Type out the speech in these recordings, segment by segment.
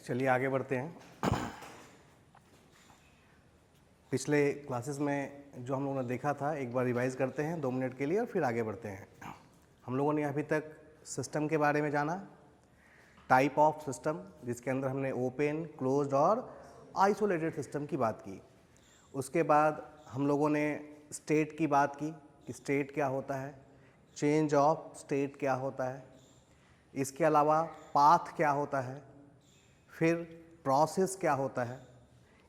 चलिए आगे बढ़ते हैं। पिछले क्लासेस में जो हम लोगों ने देखा था एक बार रिवाइज करते हैं 2 मिनट के लिए और फिर आगे बढ़ते हैं। हम लोगों ने अभी तक सिस्टम के बारे में जाना, टाइप ऑफ सिस्टम जिसके अंदर हमने ओपन, क्लोज्ड और आइसोलेटेड सिस्टम की बात की। उसके बाद हम लोगों ने स्टेट की बात की कि स्टेट क्या होता है, चेंज ऑफ स्टेट क्या होता है, इसके अलावा पाथ क्या होता है, फिर प्रोसेस क्या होता है।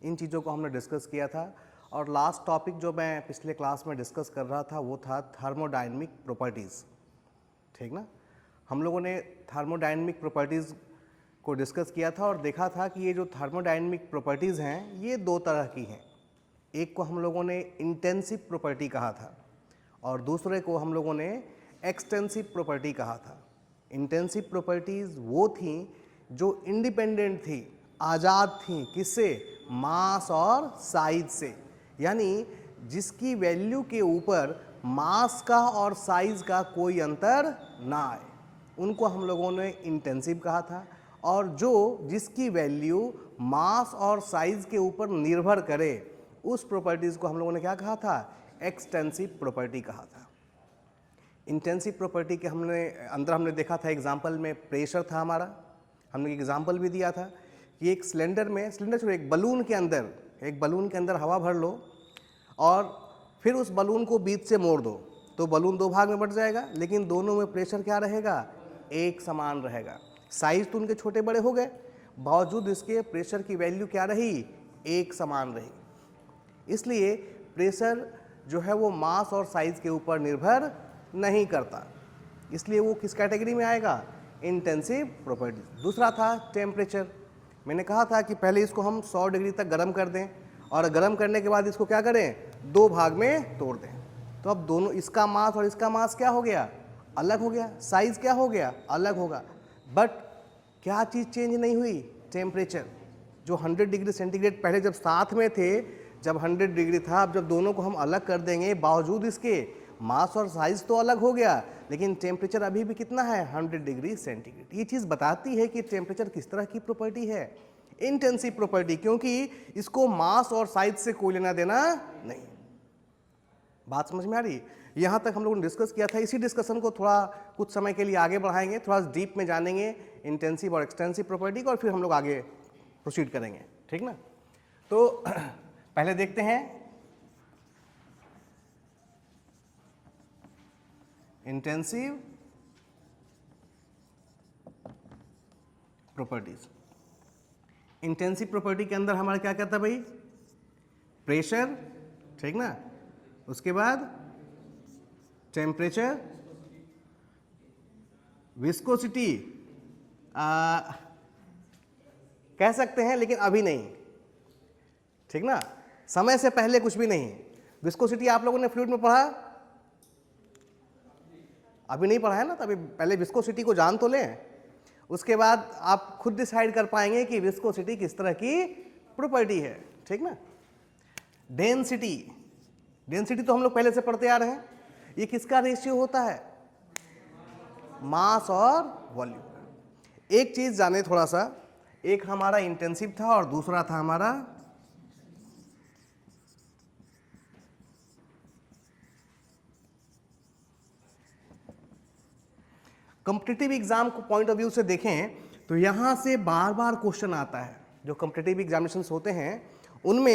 इन चीज़ों को हमने डिस्कस किया था। और लास्ट टॉपिक जो मैं पिछले क्लास में डिस्कस कर रहा था वो था थर्मोडायनेमिक प्रॉपर्टीज़, ठीक ना। हम लोगों ने थर्मोडायनेमिक प्रॉपर्टीज़ को डिस्कस किया था और देखा था कि ये जो थर्मोडायनेमिक प्रॉपर्टीज़ हैं ये 2 तरह की हैं। एक को हम लोगों ने इंटेंसिव प्रॉपर्टी कहा था और दूसरे को हम लोगों ने एक्सटेंसिव प्रॉपर्टी कहा था। इंटेंसिव प्रॉपर्टीज़ वो थी जो इंडिपेंडेंट थी, आज़ाद थी, किससे? मास और साइज से, यानी जिसकी वैल्यू के ऊपर मास का और साइज का कोई अंतर ना आए, उनको हम लोगों ने इंटेंसिव कहा था। और जो जिसकी वैल्यू मास और साइज के ऊपर निर्भर करे उस प्रॉपर्टीज़ को हम लोगों ने क्या कहा था? एक्सटेंसिव प्रॉपर्टी कहा था। इंटेंसिव प्रॉपर्टी के हमने देखा था एग्जाम्पल में प्रेशर था हमारा। हमने एग्जाम्पल भी दिया था कि एक एक बलून के अंदर हवा भर लो और फिर उस बलून को बीच से मोड़ दो तो बलून 2 भाग में बट जाएगा, लेकिन दोनों में प्रेशर क्या रहेगा? एक समान रहेगा। साइज तो उनके छोटे बड़े हो गए, बावजूद इसके प्रेशर की वैल्यू क्या रही? एक समान रही। इसलिए प्रेशर जो है वो मास और साइज के ऊपर निर्भर नहीं करता, इसलिए वो किस कैटेगरी में आएगा? Intensive property. दूसरा था टेम्परेचर। मैंने कहा था कि पहले इसको हम 100 डिग्री तक गर्म कर दें और गर्म करने के बाद इसको क्या करें? 2 भाग में तोड़ दें। तो अब दोनों, इसका मास और इसका मास क्या हो गया? अलग हो गया। साइज क्या हो गया? अलग होगा। बट क्या चीज़ चेंज नहीं हुई? टेम्परेचर। जो 100 डिग्री सेंटीग्रेड पहले जब साथ में थे, जब 100 डिग्री था, अब जब दोनों को हम अलग कर देंगे, बावजूद इसके मास और साइज तो अलग हो गया, लेकिन टेम्परेचर अभी भी कितना है? 100 डिग्री सेंटीग्रेड। ये चीज़ बताती है कि टेम्परेचर किस तरह की प्रॉपर्टी है? इंटेंसिव प्रॉपर्टी, क्योंकि इसको मास और साइज से कोई लेना देना नहीं। बात समझ में आ रही? यहाँ तक हम लोगों ने डिस्कस किया था। इसी डिस्कशन को थोड़ा कुछ समय के लिए आगे बढ़ाएंगे, थोड़ा डीप में जानेंगे इंटेंसिव और एक्सटेंसिव प्रॉपर्टी को, और फिर हम लोग आगे प्रोसीड करेंगे, ठीक ना। तो पहले देखते हैं इंटेंसिव प्रॉपर्टीज। इंटेंसिव प्रॉपर्टी के अंदर हमारा क्या कहता है भाई? प्रेशर, ठीक ना, उसके बाद टेम्परेचर, विस्कोसिटी कह सकते हैं लेकिन अभी नहीं, ठीक ना, समय से पहले कुछ भी नहीं। विस्कोसिटी आप लोगों ने फ्लूइड में पढ़ा? अभी नहीं पढ़ा है ना, तो अभी पहले विस्कोसिटी को जान तो लें, उसके बाद आप खुद डिसाइड कर पाएंगे कि विस्कोसिटी किस तरह की प्रॉपर्टी है, ठीक ना। डेंसिटी, डेंसिटी तो हम लोग पहले से पढ़ते आ रहे हैं। ये किसका रेशियो होता है? मास और वॉल्यूम। एक चीज जाने थोड़ा सा, एक हमारा इंटेंसिव था और दूसरा था हमारा कॉम्पिटिटिव एग्जाम को पॉइंट ऑफ व्यू से देखें तो यहां से बार बार क्वेश्चन आता है। जो कॉम्पिटिटिव एग्जामिनेशंस होते हैं उनमें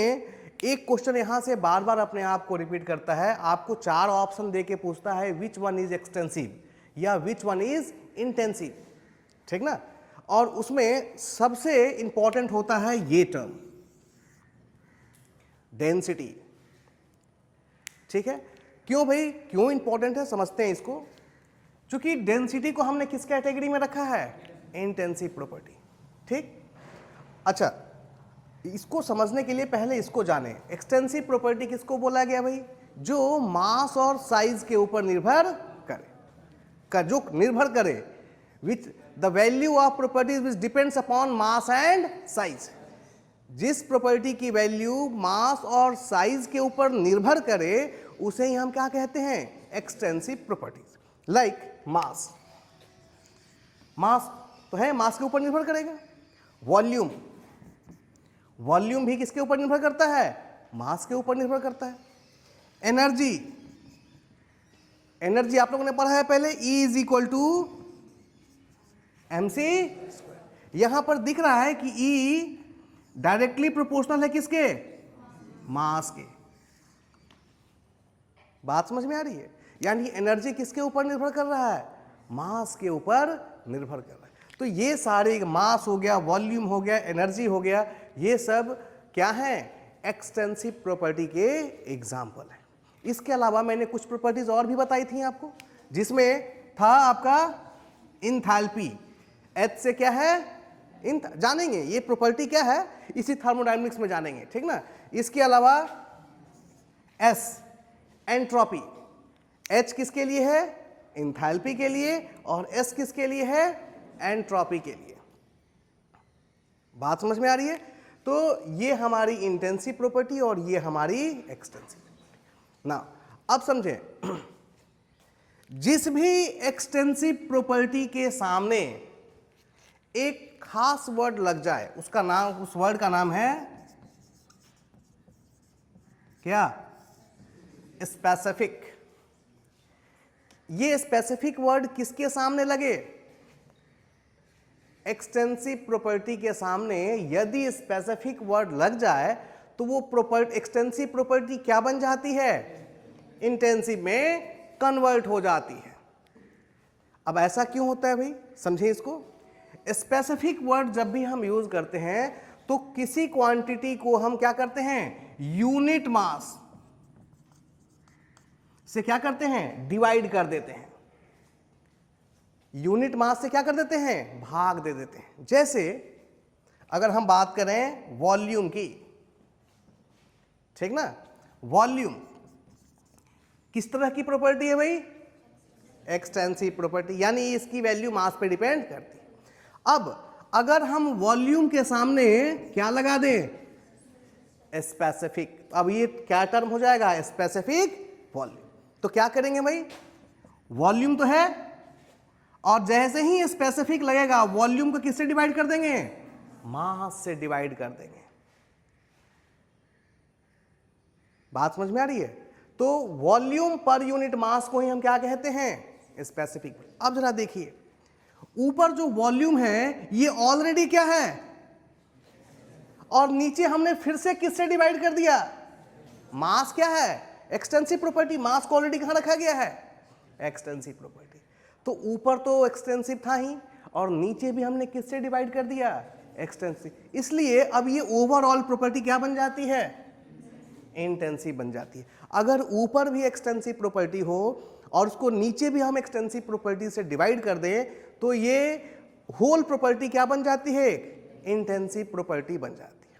एक क्वेश्चन यहां से बार बार अपने आप को रिपीट करता है। आपको 4 ऑप्शन दे के पूछता है विच वन इज एक्सटेंसिव या विच वन इज इंटेंसिव, ठीक ना। और उसमें सबसे इंपॉर्टेंट होता है ये टर्म डेंसिटी, ठीक है। क्यों भाई, क्यों इंपॉर्टेंट है समझते हैं इसको। क्योंकि डेंसिटी को हमने किस कैटेगरी में रखा है? इंटेंसिव प्रॉपर्टी, ठीक। अच्छा, इसको समझने के लिए पहले इसको जाने। एक्सटेंसिव प्रॉपर्टी किसको बोला गया भाई? जो मास और साइज के ऊपर निर्भर करे, जो निर्भर करे, which the value of properties which depends upon mass and size. जिस प्रॉपर्टी की वैल्यू मास और साइज के ऊपर निर्भर करे उसे ही हम क्या कहते हैं? Extensive properties. लाइक मास, मास तो है, मास के ऊपर निर्भर करेगा। वॉल्यूम, वॉल्यूम भी किसके ऊपर निर्भर करता है? मास के ऊपर निर्भर करता है। एनर्जी, एनर्जी आप लोगों ने पढ़ा है पहले, E is equal to mc square. यहां पर दिख रहा है कि E डायरेक्टली प्रोपोर्शनल है किसके? मास के। बात समझ में आ रही है? यानी एनर्जी किसके ऊपर निर्भर कर रहा है? मास के ऊपर निर्भर कर रहा है। तो ये सारे, मास हो गया, वॉल्यूम हो गया, एनर्जी हो गया, ये सब क्या है? एक्सटेंसिव प्रॉपर्टी के एग्जाम्पल है। इसके अलावा मैंने कुछ प्रॉपर्टीज और भी बताई थी आपको, जिसमें था आपका इंथैल्पी। एच से क्या है? जानेंगे ये प्रॉपर्टी क्या है, इसी थर्मोडायनेमिक्स में जानेंगे, ठीक ना। इसके अलावा एस, एंट्रोपी। एच किसके लिए है? इंथैल्पी के लिए, और एस किसके लिए है? एंट्रोपी के लिए। बात समझ में आ रही है? तो ये हमारी इंटेंसिव प्रॉपर्टी और ये हमारी एक्सटेंसिव प्रॉपर्टी। ना अब समझें, जिस भी एक्सटेंसिव प्रॉपर्टी के सामने एक खास वर्ड लग जाए, उसका नाम, उस वर्ड का नाम है क्या? स्पेसिफिक। ये स्पेसिफिक वर्ड किसके सामने लगे? एक्सटेंसिव प्रॉपर्टी के सामने यदि स्पेसिफिक वर्ड लग जाए तो वो एक्सटेंसिव प्रॉपर्टी क्या बन जाती है? इंटेंसिव में कन्वर्ट हो जाती है। अब ऐसा क्यों होता है भाई? समझिए इसको। स्पेसिफिक वर्ड जब भी हम यूज करते हैं तो किसी क्वांटिटी को हम क्या करते हैं? यूनिट मास से क्या करते हैं? डिवाइड कर देते हैं। यूनिट मास से क्या कर देते हैं? भाग दे देते हैं। जैसे अगर हम बात करें वॉल्यूम की, ठीक ना, वॉल्यूम किस तरह की प्रॉपर्टी है भाई? एक्सटेंसिव प्रॉपर्टी, यानी इसकी वैल्यू मास पे डिपेंड करती है। अब अगर हम वॉल्यूम के सामने क्या लगा दें? स्पेसिफिक। अब ये क्या टर्म हो जाएगा? Specific volume. तो क्या करेंगे भाई? वॉल्यूम तो है, और जैसे ही स्पेसिफिक लगेगा वॉल्यूम को किससे डिवाइड कर देंगे? मास से डिवाइड कर देंगे। बात समझ में आ रही है? तो वॉल्यूम पर यूनिट मास को ही हम क्या कहते हैं? स्पेसिफिक। अब जरा देखिए, ऊपर जो वॉल्यूम है ये ऑलरेडी क्या है, और नीचे हमने फिर से किससे डिवाइड कर दिया? मास क्या है? Extensive property. मास को ऑलरेडी कहां रखा गया है? Extensive property. तो ऊपर तो एक्सटेंसिव था ही, और नीचे भी हमने किससे डिवाइड कर दिया? एक्सटेंसिव। इसलिए अब ये ओवरऑल प्रॉपर्टी क्या बन जाती है? इंटेंसिव बन जाती है। अगर ऊपर भी एक्सटेंसिव प्रॉपर्टी हो और उसको नीचे भी हम एक्सटेंसिव प्रॉपर्टी से डिवाइड कर दें तो ये होल प्रॉपर्टी क्या बन जाती है? इंटेंसिव प्रॉपर्टी बन जाती है।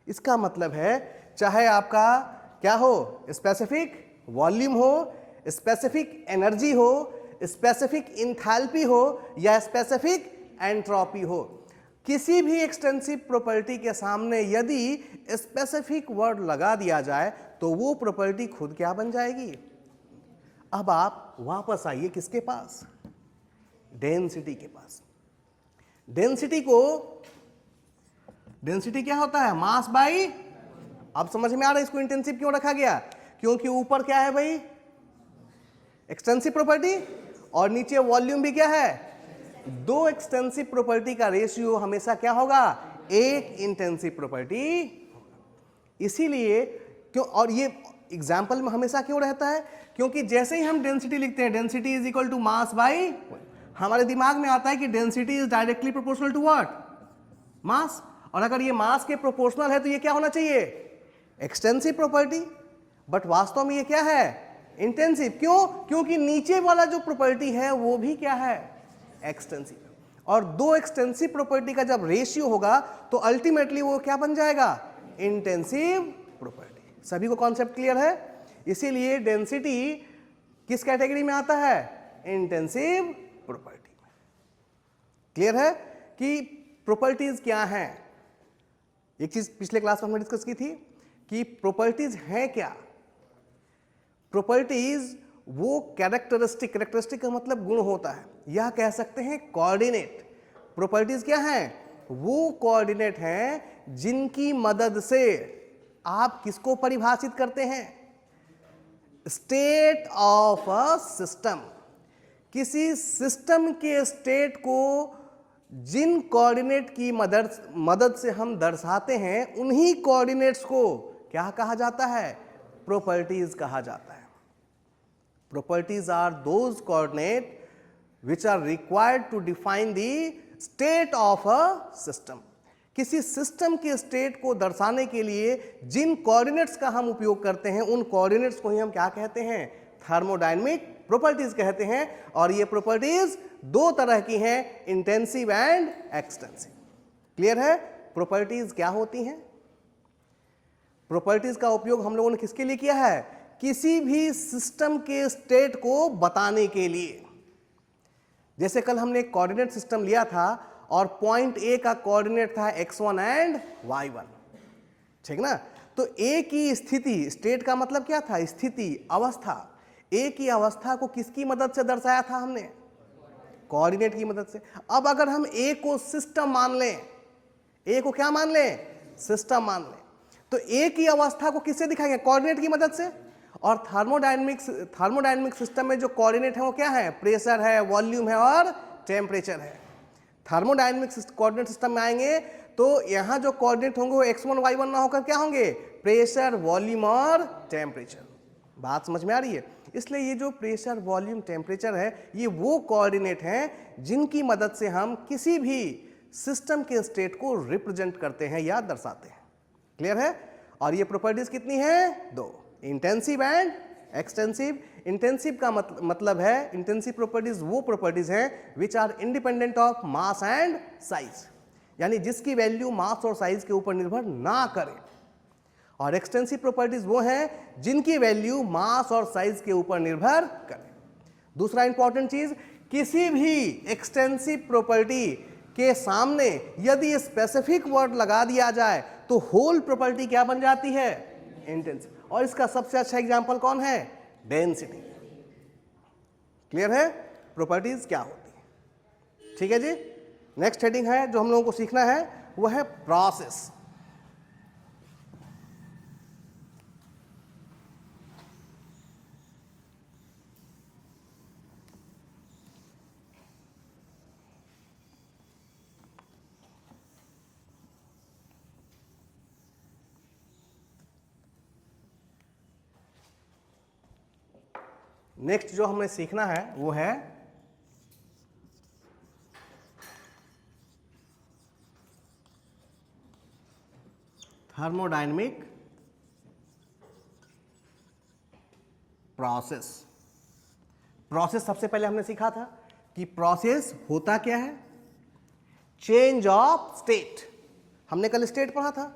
इसका मतलब है चाहे आपका क्या हो? स्पेसिफिक वॉल्यूम हो, स्पेसिफिक एनर्जी हो, स्पेसिफिक इंथैल्पी हो, या स्पेसिफिक एंट्रोपी हो, किसी भी एक्सटेंसिव प्रॉपर्टी के सामने यदि स्पेसिफिक वर्ड लगा दिया जाए तो वो प्रॉपर्टी खुद क्या बन जाएगी? अब आप वापस आइए किसके पास? डेंसिटी के पास। डेंसिटी क्या होता है? Mass by. अब समझ में आ रहा है इसको इंटेंसिव क्यों रखा गया? क्योंकि ऊपर क्या है भाई? एक्सटेंसिव प्रॉपर्टी, और नीचे वॉल्यूम भी क्या है? दो एक्सटेंसिव प्रॉपर्टी का रेशियो हमेशा क्या होगा? एक इंटेंसिव प्रॉपर्टी। इसीलिए क्यों, और ये एग्जाम्पल में हमेशा क्यों रहता है? क्योंकि जैसे ही हम डेंसिटी लिखते हैं, density is equal to mass by, हमारे दिमाग में आता है कि density is directly proportional to what? Mass. और अगर ये मास के प्रोपोर्शनल है तो ये क्या होना चाहिए? Extensive property. बट वास्तव में ये क्या है? इंटेंसिव। क्यों? क्योंकि नीचे वाला जो प्रॉपर्टी है वो भी क्या है? एक्सटेंसिव। और दो एक्सटेंसिव प्रॉपर्टी का जब रेशियो होगा तो अल्टीमेटली वो क्या बन जाएगा? Intensive property. सभी को कॉन्सेप्ट क्लियर है? इसीलिए डेंसिटी किस कैटेगरी में आता है? इंटेंसिव प्रॉपर्टी में। क्लियर है कि प्रॉपर्टीज क्या हैं? एक चीज पिछले क्लास में हमने डिस्कस की थी कि प्रॉपर्टीज हैं क्या? प्रॉपर्टीज वो कैरेक्टरिस्टिक का मतलब गुण होता है, या कह सकते हैं कोऑर्डिनेट। प्रॉपर्टीज क्या हैं? वो कोऑर्डिनेट हैं जिनकी मदद से आप किसको परिभाषित करते हैं? State of a system. किसी सिस्टम के स्टेट को जिन कोऑर्डिनेट की मदद से हम दर्शाते हैं, उन्हीं कोऑर्डिनेट्स को क्या कहा जाता है? प्रॉपर्टीज कहा जाता है। Properties are those coordinate which are required to define the state of a system। किसी सिस्टम के स्टेट को दर्शाने के लिए जिन कोऑर्डिनेट्स का हम उपयोग करते हैं, उन कोऑर्डिनेट्स को ही हम क्या कहते हैं? थर्मोडायनेमिक प्रॉपर्टीज कहते हैं। और ये प्रॉपर्टीज दो तरह की हैं, इंटेंसिव एंड एक्सटेंसिव। क्लियर है? प्रॉपर्टीज क्या होती हैं? प्रॉपर्टीज का उपयोग हम लोगों ने किसके लिए किया है? किसी भी सिस्टम के स्टेट को बताने के लिए। जैसे कल हमने एक कोऑर्डिनेट सिस्टम लिया था और पॉइंट ए का कोऑर्डिनेट था x1 एंड y1, ठीक ना? तो ए की स्थिति, स्टेट का मतलब क्या था? स्थिति, अवस्था। ए की अवस्था को किसकी मदद से दर्शाया था हमने? कोऑर्डिनेट की मदद से। अब अगर हम ए को सिस्टम मान लें, ए को क्या मान लें? सिस्टम मान लें, तो ए की अवस्था को किससे दिखाएंगे? कोऑर्डिनेट की मदद से। और थर्मोडायनेमिक सिस्टम में जो कोऑर्डिनेट है वो क्या है? प्रेशर है, वॉल्यूम है और टेम्परेचर है। थर्मोडायनेमिक कोऑर्डिनेट सिस्टम में आएंगे तो यहां जो कोऑर्डिनेट होंगे वो x1 y1 ना होकर क्या होंगे? प्रेशर, वॉल्यूम और टेम्परेचर। बात समझ में आ रही है? इसलिए ये जो प्रेशर, वॉल्यूम, टेम्परेचर है, ये वो कोऑर्डिनेट हैं जिनकी मदद से हम किसी भी सिस्टम के स्टेट को रिप्रेजेंट करते हैं या दर्शाते हैं। क्लियर है? और ये प्रॉपर्टीज कितनी है? दो, इंटेंसिव एंड एक्सटेंसिव। इंटेंसिव का मतलब है, इंटेंसिव प्रॉपर्टीज वो प्रॉपर्टीज हैं which are independent of mass and size, यानी जिसकी वैल्यू मास और साइज के ऊपर निर्भर ना करे। और एक्सटेंसिव प्रॉपर्टीज वो हैं जिनकी वैल्यू मास और साइज के ऊपर निर्भर करे। दूसरा इंपॉर्टेंट चीज, किसी भी एक्सटेंसिव प्रॉपर्टी के सामने यदि स्पेसिफिक वर्ड लगा दिया जाए तो होल प्रॉपर्टी क्या बन जाती है? इंटेंसिव। और इसका सबसे अच्छा एग्जांपल कौन है? डेंसिटी। क्लियर है? प्रॉपर्टीज क्या होती है? ठीक है जी। नेक्स्ट हेडिंग है जो हम लोगों को सीखना है वो है प्रोसेस। नेक्स्ट जो हमें सीखना है वो है थर्मोडायनेमिक प्रोसेस। प्रोसेस सबसे पहले हमने सीखा था कि प्रोसेस होता क्या है? Change of state. हमने कल स्टेट पढ़ा था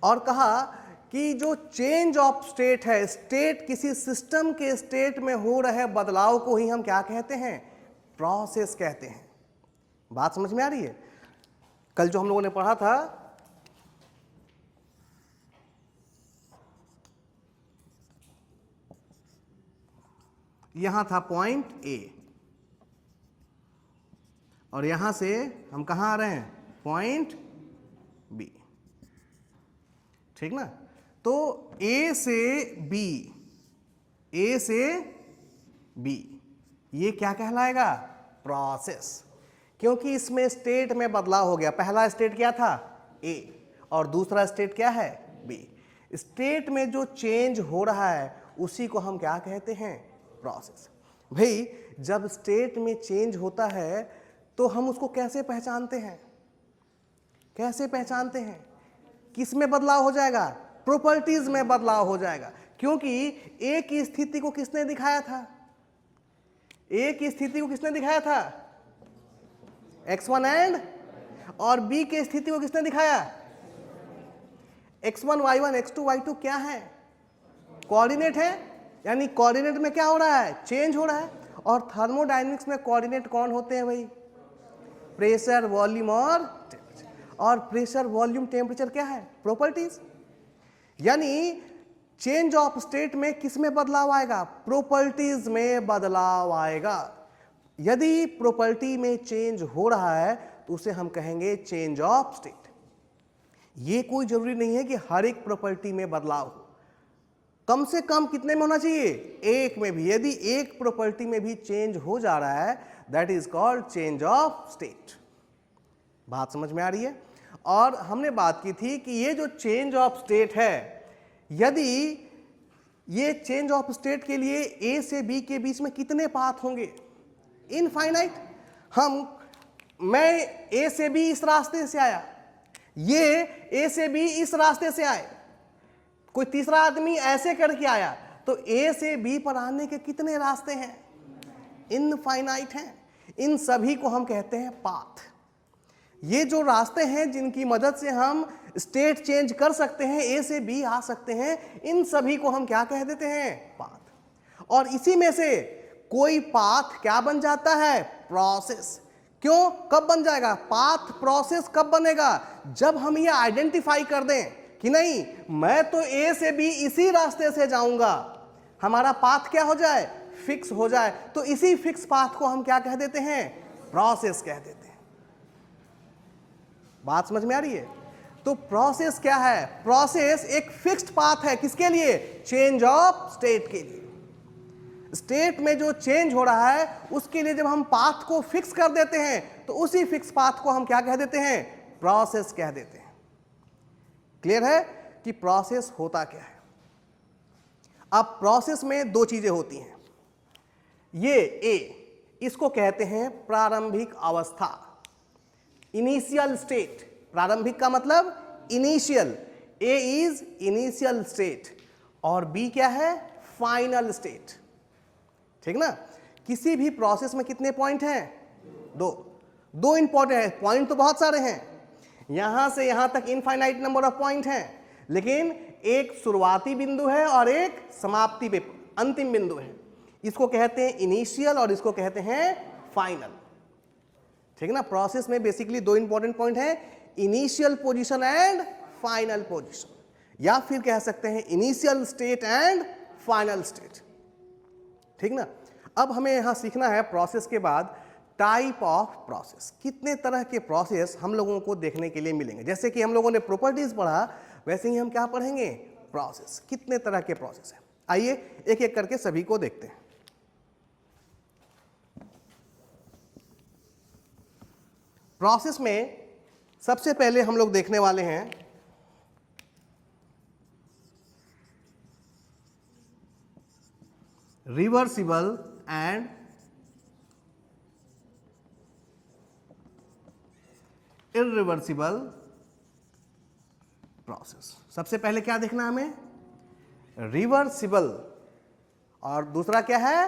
और कहा कि जो चेंज ऑफ स्टेट है, स्टेट किसी सिस्टम के स्टेट में हो रहे बदलाव को ही हम क्या कहते हैं? प्रोसेस कहते हैं। बात समझ में आ रही है? कल जो हम लोगों ने पढ़ा था, यहां था पॉइंट ए और यहां से हम कहां आ रहे हैं? पॉइंट बी, ठीक ना? तो ए से बी, ए से बी, ये क्या कहलाएगा? प्रोसेस। क्योंकि इसमें स्टेट में बदलाव हो गया। पहला स्टेट क्या था? ए, और दूसरा स्टेट क्या है? बी। स्टेट में जो चेंज हो रहा है उसी को हम क्या कहते हैं? प्रोसेस। भाई, जब स्टेट में चेंज होता है तो हम उसको कैसे पहचानते हैं? कैसे पहचानते हैं? किस में बदलाव हो जाएगा? प्रॉपर्टीज में बदलाव हो जाएगा। क्योंकि ए की स्थिति को किसने दिखाया था? ए की स्थिति को किसने दिखाया था? x1 एंड, और बी की स्थिति को किसने दिखाया? x1 y1 x2 y2 क्या है? कोऑर्डिनेट है। यानी कोऑर्डिनेट में क्या हो रहा है? चेंज हो रहा है। और थर्मोडायनेमिक्स में कोऑर्डिनेट कौन होते हैं भाई? प्रेशर, वॉल्यूम और टेम्परेचर। और प्रेशर, वॉल्यूम, टेम्परेचर क्या है? प्रॉपर्टीज। यानी चेंज ऑफ स्टेट में किस में बदलाव आएगा? प्रॉपर्टीज में बदलाव आएगा। यदि प्रॉपर्टी में चेंज हो रहा है तो उसे हम कहेंगे चेंज ऑफ स्टेट। ये कोई जरूरी नहीं है कि हर एक प्रॉपर्टी में बदलाव हो, कम से कम कितने में होना चाहिए, एक में भी। यदि एक प्रॉपर्टी में भी चेंज हो जा रहा है, that is called change of state. बात समझ में आ रही है? और हमने बात की थी कि ये जो चेंज ऑफ स्टेट है, यदि ये चेंज ऑफ स्टेट के लिए ए से बी के बीच में कितने पाथ होंगे, इनफाइनाइट। मैं ए से बी इस रास्ते से आया, ये ए से बी इस रास्ते से आए, कोई तीसरा आदमी ऐसे करके आया, तो ए से बी पर आने के कितने रास्ते हैं, इनफाइनाइट हैं। इन सभी को हम कहते हैं पाथ। ये जो रास्ते हैं जिनकी मदद से हम स्टेट चेंज कर सकते हैं, ए से बी आ सकते हैं, इन सभी को हम क्या कह देते हैं, पाथ। और इसी में से कोई पाथ क्या बन जाता है, प्रोसेस। क्यों, कब बन जाएगा पाथ, प्रोसेस कब बनेगा, जब हम ये आइडेंटिफाई कर दें कि नहीं मैं तो ए से बी इसी रास्ते से जाऊंगा, हमारा पाथ क्या हो जाए, फिक्स हो जाए। तो इसी फिक्स पाथ को हम क्या कह देते हैं, प्रोसेस कह देते हैं। बात समझ में आ रही है? तो प्रोसेस क्या है, प्रोसेस एक फिक्स्ड पाथ है, किसके लिए, चेंज ऑफ स्टेट के लिए। स्टेट में जो चेंज हो रहा है उसके लिए जब हम पाथ को फिक्स कर देते हैं, तो उसी फिक्स पाथ को हम क्या कह देते हैं, प्रोसेस कह देते हैं। क्लियर है कि प्रोसेस होता क्या है? अब प्रोसेस में दो चीजें होती हैं। ये ए, इसको कहते हैं प्रारंभिक अवस्था, इनिशियल स्टेट। प्रारंभिक का मतलब initial, A is initial state, और बी क्या है, फाइनल स्टेट। ठीक ना? किसी भी प्रोसेस में कितने पॉइंट हैं, दो इंपॉर्टेंट है। पॉइंट तो बहुत सारे हैं, यहां से यहां तक इनफाइनाइट नंबर ऑफ पॉइंट हैं, लेकिन एक शुरुआती बिंदु है और एक समाप्ति पे अंतिम बिंदु है। इसको कहते हैं इनिशियल और इसको कहते हैं फाइनल। ठीक है ना? प्रोसेस में बेसिकली दो इंपॉर्टेंट पॉइंट है, initial position and final position, या फिर कह सकते हैं initial state and final state. ठीक ना? अब हमें यहां सीखना है प्रोसेस के बाद टाइप ऑफ प्रोसेस। कितने तरह के प्रोसेस हम लोगों को देखने के लिए मिलेंगे। जैसे कि हम लोगों ने प्रॉपर्टीज पढ़ा, वैसे ही हम क्या पढ़ेंगे, प्रोसेस। कितने तरह के प्रोसेस हैं, आइए एक एक करके सभी को देखते हैं। प्रोसेस में सबसे पहले हम लोग देखने वाले हैं रिवर्सिबल एंड इरिवर्सिबल प्रोसेस। सबसे पहले क्या देखना है हमें, रिवर्सिबल, और दूसरा क्या है,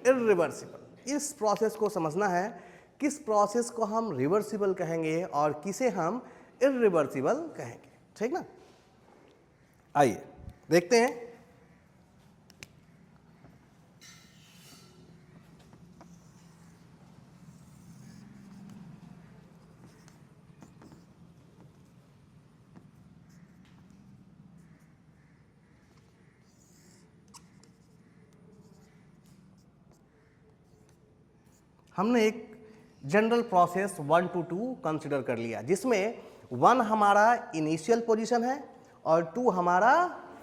इरिवर्सिबल। इस प्रोसेस को समझना है, किस प्रोसेस को हम रिवर्सिबल कहेंगे और किसे हम इरिवर्सिबल कहेंगे। ठीक ना? आइए देखते हैं। हमने एक जनरल प्रोसेस 1 to 2 कंसिडर कर लिया, जिसमें 1 हमारा इनिशियल पोजीशन है और 2 हमारा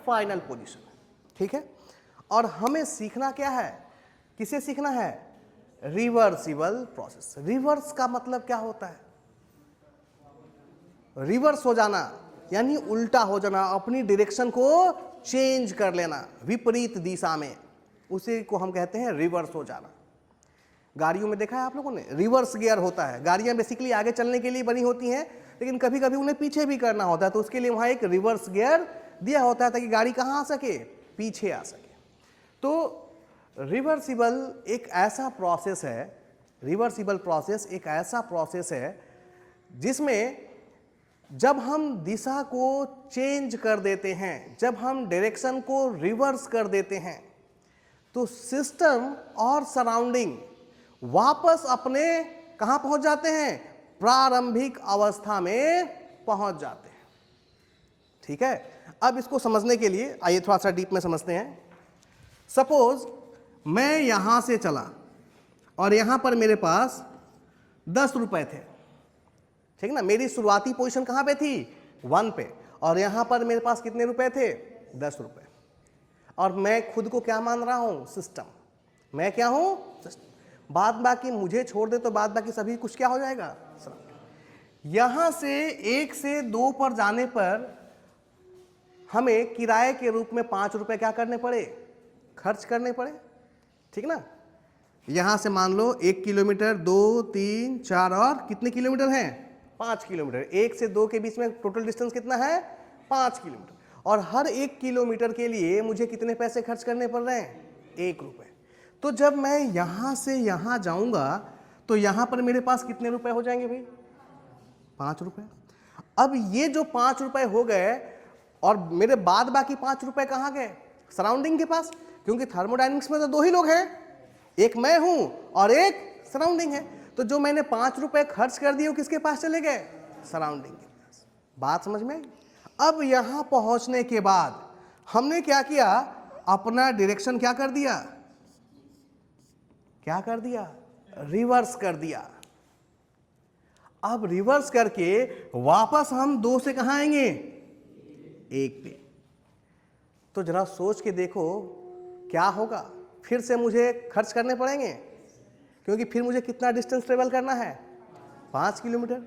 फाइनल पोजीशन है। ठीक है? और हमें सीखना क्या है, किसे सीखना है, रिवर्सिबल प्रोसेस। रिवर्स का मतलब क्या होता है, रिवर्स हो जाना यानी उल्टा हो जाना, अपनी डायरेक्शन को चेंज कर लेना विपरीत दिशा में, उसी को हम कहते हैं रिवर्स हो जाना। गाड़ियों में देखा है आप लोगों ने, रिवर्स गियर होता है। गाड़ियां बेसिकली आगे चलने के लिए बनी होती हैं, लेकिन कभी कभी उन्हें पीछे भी करना होता है, तो उसके लिए वहां एक रिवर्स गियर दिया होता है ताकि गाड़ी कहाँ आ सके, पीछे आ सके। तो रिवर्सिबल एक ऐसा प्रोसेस है, रिवर्सिबल प्रोसेस एक ऐसा प्रोसेस है जिसमें जब हम दिशा को चेंज कर देते हैं, जब हम डायरेक्शन को रिवर्स कर देते हैं, तो सिस्टम और सराउंडिंग वापस अपने कहां पहुंच जाते हैं, प्रारंभिक अवस्था में पहुंच जाते हैं। ठीक है? अब इसको समझने के लिए आइए थोड़ा सा डीप में समझते हैं। सपोज मैं यहां से चला और यहां पर मेरे पास 10 रुपए थे, ठीक ना। मेरी शुरुआती पोजीशन कहाँ पे थी, 1 पे, और यहाँ पर मेरे पास कितने रुपए थे, 10 रुपए, और मैं खुद को क्या मान रहा हूँ, सिस्टम। मैं क्या हूँ, सिस्टम। बाद बाकी मुझे छोड़ दे तो बाद बाकी सभी कुछ क्या हो जाएगा, यहाँ से 1 से 2 पर जाने पर हमें किराए के रूप में 5 रुपए क्या करने पड़े, खर्च करने पड़े, ठीक ना। यहाँ से मान लो 1 किलोमीटर, 2, 3, 4 और कितने किलोमीटर हैं, 5 किलोमीटर। 1 से 2 के बीच में टोटल डिस्टेंस कितना है, 5 किलोमीटर, और हर 1 किलोमीटर के लिए मुझे कितने पैसे खर्च करने पड़ रहे हैं, 1 रुपए। तो जब मैं यहाँ से यहाँ जाऊँगा तो यहाँ पर मेरे पास कितने रुपए हो जाएंगे भाई, 5 रुपए। अब ये जो 5 रुपए हो गए और मेरे बाद बाकी 5 रुपए कहाँ गए, सराउंडिंग के पास, क्योंकि थर्मोडायनेमिक्स में तो 2 ही लोग हैं, एक मैं हूं और एक सराउंडिंग है। तो जो मैंने 5 रुपए खर्च कर दिए वो किसके पास चले गए, सराउंडिंग के पास। बात समझ में आई। अब यहां पहुंचने के बाद हमने क्या किया, अपना डायरेक्शन क्या कर दिया, क्या कर दिया, रिवर्स कर दिया। अब रिवर्स करके वापस हम 2 से कहां आएंगे, 1 पे। तो जरा सोच के देखो क्या होगा, फिर से मुझे खर्च करने पड़ेंगे, क्योंकि फिर मुझे कितना डिस्टेंस ट्रेवल करना है, 5 किलोमीटर।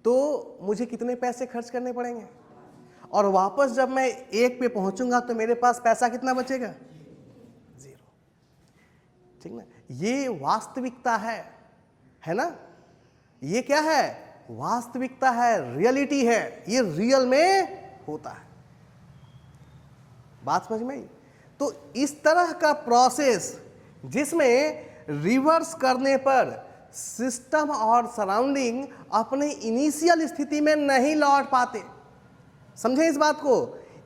तो मुझे कितने पैसे खर्च करने पड़ेंगे, और वापस जब मैं 1 पे पहुंचूंगा तो मेरे पास पैसा कितना बचेगा, 0, ठीक ना। ये वास्तविकता है ना। ये क्या है, वास्तविकता है, रियलिटी है, ये रियल में होता है। बात समझ में आई। तो इस तरह का प्रोसेस जिसमें रिवर्स करने पर सिस्टम और सराउंडिंग अपने इनिशियल स्थिति में नहीं लौट पाते। समझे इस बात को।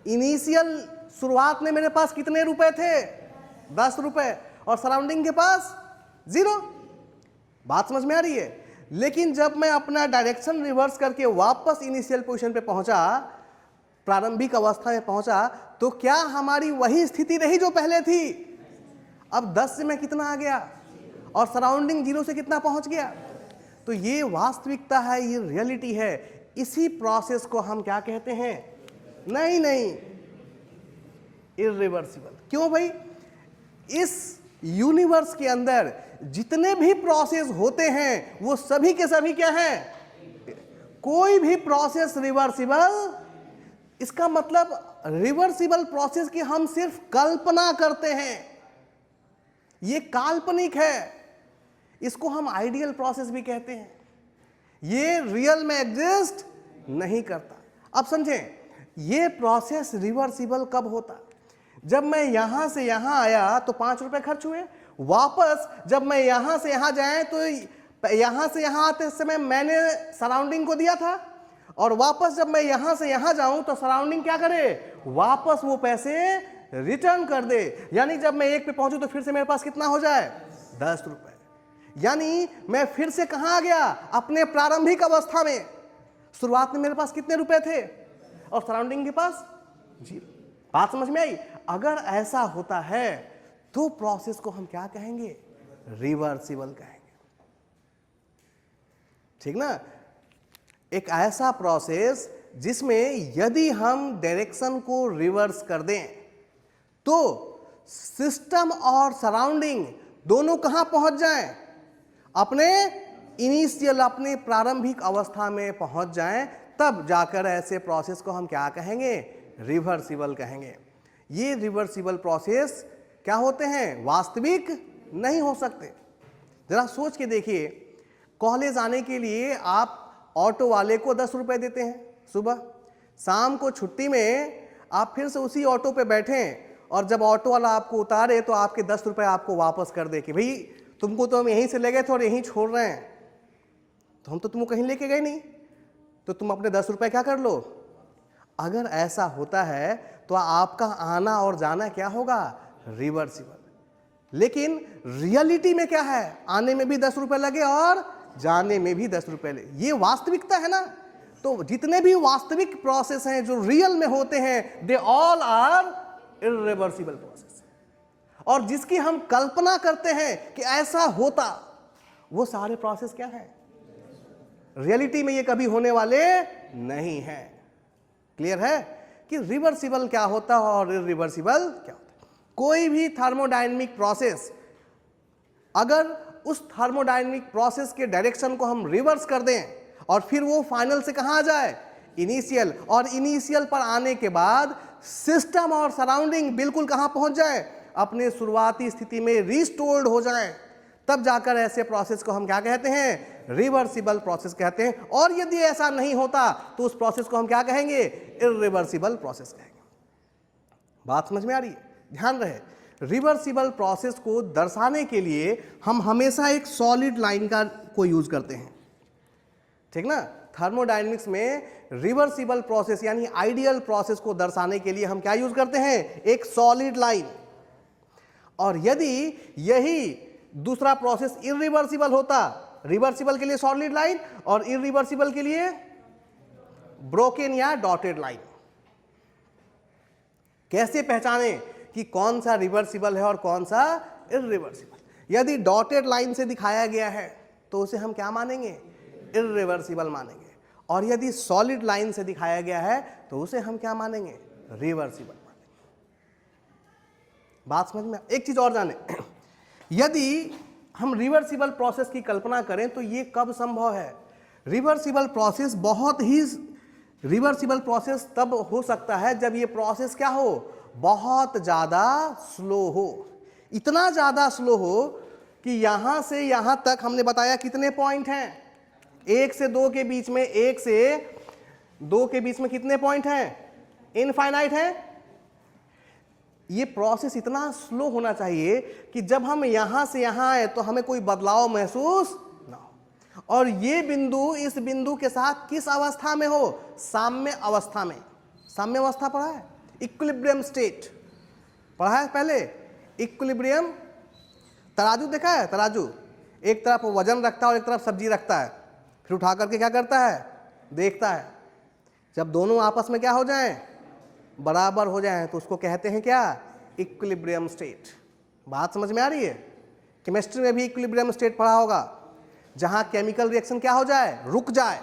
इनिशियल शुरुआत में मेरे पास कितने रुपए थे, 10 रुपए, और सराउंडिंग के पास 0। बात समझ में आ रही है। लेकिन जब मैं अपना डायरेक्शन रिवर्स करके वापस इनिशियल पोजीशन पे पहुंचा, प्रारंभिक अवस्था में पहुंचा, तो क्या हमारी वही स्थिति रही जो पहले थी। अब 10 से मैं कितना आ गया, और सराउंडिंग 0 से कितना पहुंच गया। तो ये वास्तविकता है, ये रियलिटी है। इसी प्रोसेस को हम क्या कहते हैं, नहीं, इरिवर्सिबल। क्यों भाई, इस यूनिवर्स के अंदर जितने भी प्रोसेस होते हैं वो सभी के सभी क्या हैं, कोई भी प्रोसेस रिवर्सिबल। इसका मतलब रिवर्सिबल प्रोसेस की हम सिर्फ कल्पना करते हैं, ये काल्पनिक है। इसको हम आइडियल प्रोसेस भी कहते हैं, ये रियल में एग्जिस्ट नहीं करता। अब समझें, ये प्रोसेस रिवर्सिबल कब होता, जब मैं यहां से यहां आया तो 5 रुपए खर्च हुए, वापस जब मैं यहां से यहां जाए तो यहां से यहां आते समय मैंने सराउंडिंग को दिया था, और वापस जब मैं यहां से यहां जाऊं तो सराउंडिंग क्या करे, वापस वो पैसे रिटर्न कर दे। यानी जब मैं 1 पे पहुंचूं तो फिर से मेरे पास कितना हो जाए, 10 रुपए। यानी मैं फिर से कहां आ गया, अपने प्रारंभिक अवस्था में। शुरुआत में मेरे पास कितने रुपए थे, और सराउंडिंग के पास 0। बात समझ में आई। अगर ऐसा होता है तो प्रोसेस को हम क्या कहेंगे, रिवर्सिबल कहेंगे, ठीक ना। एक ऐसा प्रोसेस जिसमें यदि हम डायरेक्शन को रिवर्स कर दें तो सिस्टम और सराउंडिंग दोनों कहां पहुंच जाएं, अपने इनिशियल, अपने प्रारंभिक अवस्था में पहुंच जाएं, तब जाकर ऐसे प्रोसेस को हम क्या कहेंगे, रिवर्सिबल कहेंगे। ये रिवर्सिबल प्रोसेस क्या होते हैं, वास्तविक नहीं हो सकते। जरा सोच के देखिए, कॉलेज आने के लिए आप ऑटो वाले को 10 रुपए देते हैं सुबह, शाम को छुट्टी में आप फिर से उसी ऑटो पे बैठें, और जब ऑटो वाला आपको उतारे तो आपके 10 रुपए आपको वापस कर दे कि भाई तुमको तो हम यहीं से ले गए थे और यहीं छोड़ रहे हैं, तो हम तो तुमको कहीं लेके गए नहीं, तो तुम अपने 10 रुपए क्या कर लो। अगर ऐसा होता है तो आपका आना और जाना क्या होगा, रिवर्सिबल। लेकिन रियलिटी में क्या है, आने में भी 10 रुपए लगे और जाने में भी 10 रुपए लगे। ये वास्तविकता है ना। तो जितने भी वास्तविक प्रोसेस हैं जो रियल में होते हैं, they all are irreversible process. और जिसकी हम कल्पना करते हैं कि ऐसा होता, वो सारे प्रोसेस क्या है, रियलिटी में ये कभी होने वाले नहीं है। क्लियर है कि रिवर्सिबल क्या होता है और इरिवर्सिबल क्या होता है। कोई भी थर्मोडायनेमिक प्रोसेस, अगर उस थर्मोडायनेमिक प्रोसेस के डायरेक्शन को हम रिवर्स कर दें और फिर वो फाइनल से कहाँ आ जाए, इनिशियल, और इनिशियल पर आने के बाद सिस्टम और सराउंडिंग बिल्कुल कहाँ पहुंच जाए, अपने शुरुआती स्थिति में रिस्टोर्ड हो जाए, तब जाकर ऐसे प्रोसेस को हम क्या कहते हैं, रिवर्सिबल प्रोसेस कहते हैं। और यदि ऐसा नहीं होता तो उस प्रोसेस को हम क्या कहेंगे, इरिवर्सिबल प्रोसेस कहेंगे। बात समझ में आ रही है? ध्यान रहे, रिवर्सिबल प्रोसेस को दर्शाने के लिए हम हमेशा एक सॉलिड लाइन को यूज करते हैं, ठीक ना। थर्मोडायनेमिक्स में रिवर्सिबल प्रोसेस यानी आइडियल प्रोसेस को दर्शाने के लिए हम क्या यूज करते हैं, एक सॉलिड लाइन। और यदि यही दूसरा प्रोसेस इरिवर्सिबल होता, रिवर्सिबल के लिए सॉलिड लाइन और इरिवर्सिबल के लिए ब्रोकन या डॉटेड लाइन। कैसे पहचाने कि कौन सा रिवर्सिबल है और कौन सा इरिवर्सिबल? यदि डॉटेड लाइन से दिखाया गया है तो उसे हम क्या मानेंगे, इरिवर्सिबल मानेंगे, और यदि सॉलिड लाइन से दिखाया गया है तो उसे हम क्या मानेंगे, रिवर्सिबल मानेंगे। बात समझ में? एक चीज और जाने, यदि हम रिवर्सिबल प्रोसेस की कल्पना करें तो ये कब संभव है? रिवर्सिबल प्रोसेस रिवर्सिबल प्रोसेस तब हो सकता है जब ये प्रोसेस क्या हो, बहुत ज्यादा स्लो हो। इतना ज्यादा स्लो हो कि यहां से यहां तक हमने बताया कितने पॉइंट हैं, 1 से 2 के बीच में, 1 से 2 के बीच में कितने पॉइंट हैं, इनफाइनाइट है। ये प्रोसेस इतना स्लो होना चाहिए कि जब हम यहां से यहां आए तो हमें कोई बदलाव महसूस ना हो, और ये बिंदु इस बिंदु के साथ किस अवस्था में हो, साम्य अवस्था में। साम्य अवस्था पढ़ा है, इक्विलिब्रियम स्टेट पढ़ा है पहले। इक्विलिब्रियम, तराजू देखा है, तराजू एक तरफ वजन रखता है और एक तरफ सब्जी रखता है, फिर उठा करके क्या करता है, देखता है। जब दोनों आपस में क्या हो जाएं, बराबर हो जाएं, तो उसको कहते हैं क्या, इक्विलिब्रियम स्टेट। बात समझ में आ रही है? केमिस्ट्री में भी इक्विलिब्रियम स्टेट पढ़ा होगा, जहां केमिकल रिएक्शन क्या हो जाए, रुक जाए,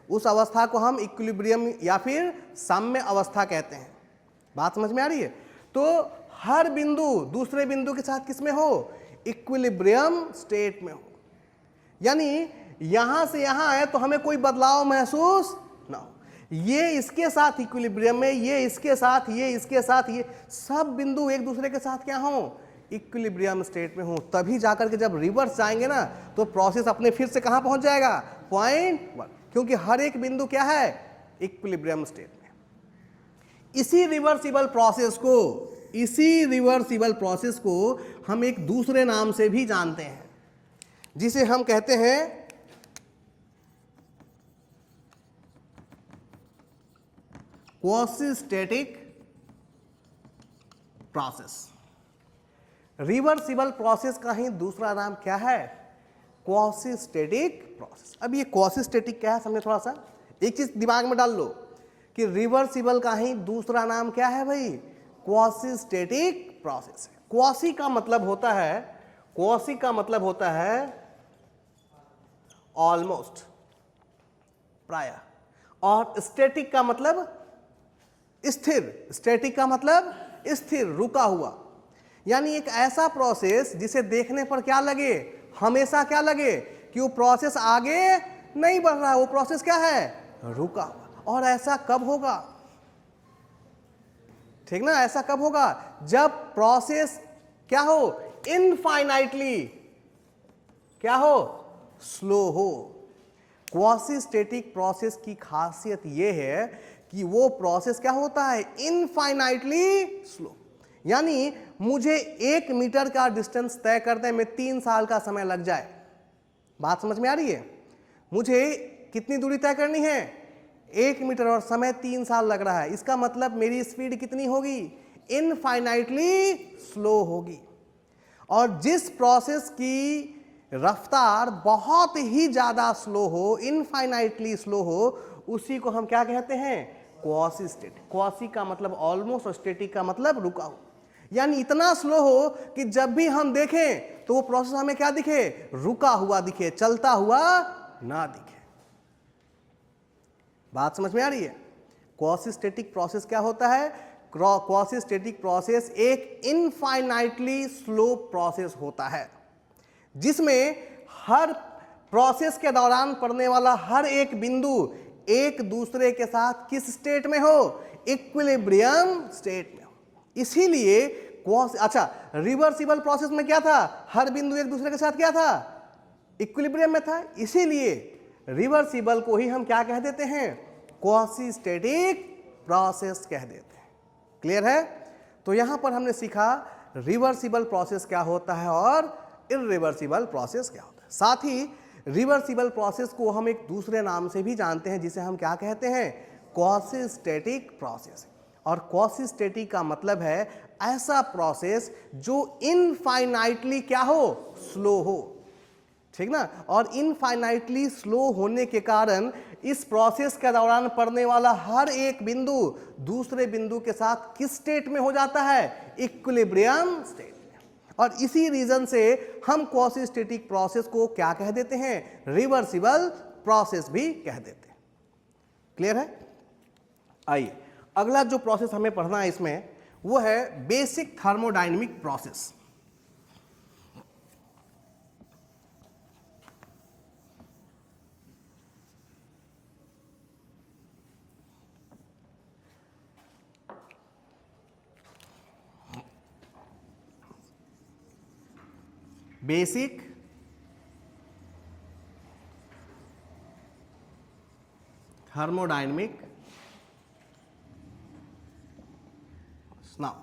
उस अवस्था को हम इक्विलिब्रियम या फिर साम्य अवस्था कहते हैं। बात समझ में आ रही है? तो हर बिंदु दूसरे बिंदु के साथ किस में हो, इक्विलिब्रियम स्टेट में हो। यानी यहां से यहां आए तो हमें कोई बदलाव महसूस ना हो, ये इसके साथ इक्विलिब्रियम में, ये इसके साथ, ये इसके साथ, ये सब बिंदु एक दूसरे के साथ क्या हो, इक्विलिब्रियम स्टेट में हो। तभी जाकर के जब रिवर्स जाएंगे ना तो प्रोसेस अपने फिर से कहां पहुंच जाएगा, पॉइंट 1, क्योंकि हर एक बिंदु क्या है, इक्विलिब्रियम स्टेट में। इसी रिवर्सिबल प्रोसेस को हम एक दूसरे नाम से भी जानते हैं, जिसे हम कहते हैं क्वासी-स्टैटिक प्रोसेस। रिवर्सिबल प्रोसेस का ही दूसरा नाम क्या है, क्वासी-स्टैटिक प्रोसेस। अब ये क्वासी-स्टैटिक क्या है समझे थोड़ा सा, एक चीज दिमाग में डाल लो कि रिवर्सिबल का ही दूसरा नाम क्या है भाई, क्वासी-स्टैटिक प्रोसेस। क्वासी का मतलब होता है ऑलमोस्ट, प्राय, और स्टैटिक का मतलब स्थिर। स्टैटिक का मतलब स्थिर, रुका हुआ। यानी एक ऐसा प्रोसेस जिसे देखने पर क्या लगे, हमेशा क्या लगे कि वो प्रोसेस आगे नहीं बढ़ रहा है, वो प्रोसेस क्या है, रुका हुआ। और ऐसा कब होगा, ठीक ना, ऐसा कब होगा, जब प्रोसेस क्या हो, इनफाइनाइटली क्या हो, स्लो हो। क्वासी-स्टैटिक प्रोसेस की खासियत यह है कि वो प्रोसेस क्या होता है, इनफाइनाइटली स्लो। यानी मुझे 1 मीटर का डिस्टेंस तय करने में 3 साल का समय लग जाए। बात समझ में आ रही है? मुझे कितनी दूरी तय करनी है, 1 मीटर, और समय 3 साल लग रहा है। इसका मतलब मेरी स्पीड कितनी होगी, इनफाइनाइटली स्लो होगी। और जिस प्रोसेस की रफ्तार बहुत ही ज्यादा स्लो हो, इनफाइनाइटली स्लो हो, उसी को हम क्या कहते हैं, क्वासी-स्टैटिक। क्वासी का मतलब ऑलमोस्ट और स्टैटिक का मतलब रुका हुआ। यानी इतना स्लो हो कि जब भी हम देखें तो वो प्रोसेस हमें क्या दिखे, रुका हुआ दिखे, चलता हुआ ना दिखे। बात समझ में आ रही है? क्वासीस्टेटिक प्रोसेस क्या होता है? क्वासीस्टेटिक प्रोसेस एक इनफाइनाइटली स्लो प्रोसेस होता है जिसमें हर प्रोसेस के दौरान पड़ने वाला हर एक बिंदु एक दूसरे के साथ किस स्टेट में हो? इक्विलिब्रियम स्टेट में हो। इसीलिए अच्छा, रिवर्सिबल प्रोसेस में क्या था? हर बिंदु एक दूसरे के साथ क्या था? इक्विलिब्रियम में था। इसीलिए रिवर्सिबल को ही हम क्या कह देते हैं? क्वासीस्टेटिक प्रोसेस कह देते हैं। क्लियर है? तो यहां पर हमने सीखा रिवर्सिबल प्रोसेस क्या होता है और इरिवर्सिबल प्रोसेस क्या होता है। साथ ही रिवर्सिबल प्रोसेस को हम एक दूसरे नाम से भी जानते हैं जिसे हम क्या कहते हैं? क्वासीस्टेटिक प्रोसेस। और क्वासीस्टेटिक का मतलब है ऐसा प्रोसेस जो इनफाइनाइटली क्या हो? स्लो हो। ठीक ना? और इनफाइनाइटली स्लो होने के कारण इस प्रोसेस के दौरान पड़ने वाला हर एक बिंदु दूसरे बिंदु के साथ किस स्टेट में हो जाता है? इक्विलिब्रियम स्टेट में। और इसी रीजन से हम क्वासीस्टेटिक प्रोसेस को क्या कह देते हैं? रिवर्सिबल प्रोसेस भी कह देते हैं। क्लियर है? आइए, अगला जो प्रोसेस हमें पढ़ना है इसमें वो है basic thermodynamic process. Basic thermodynamic. Now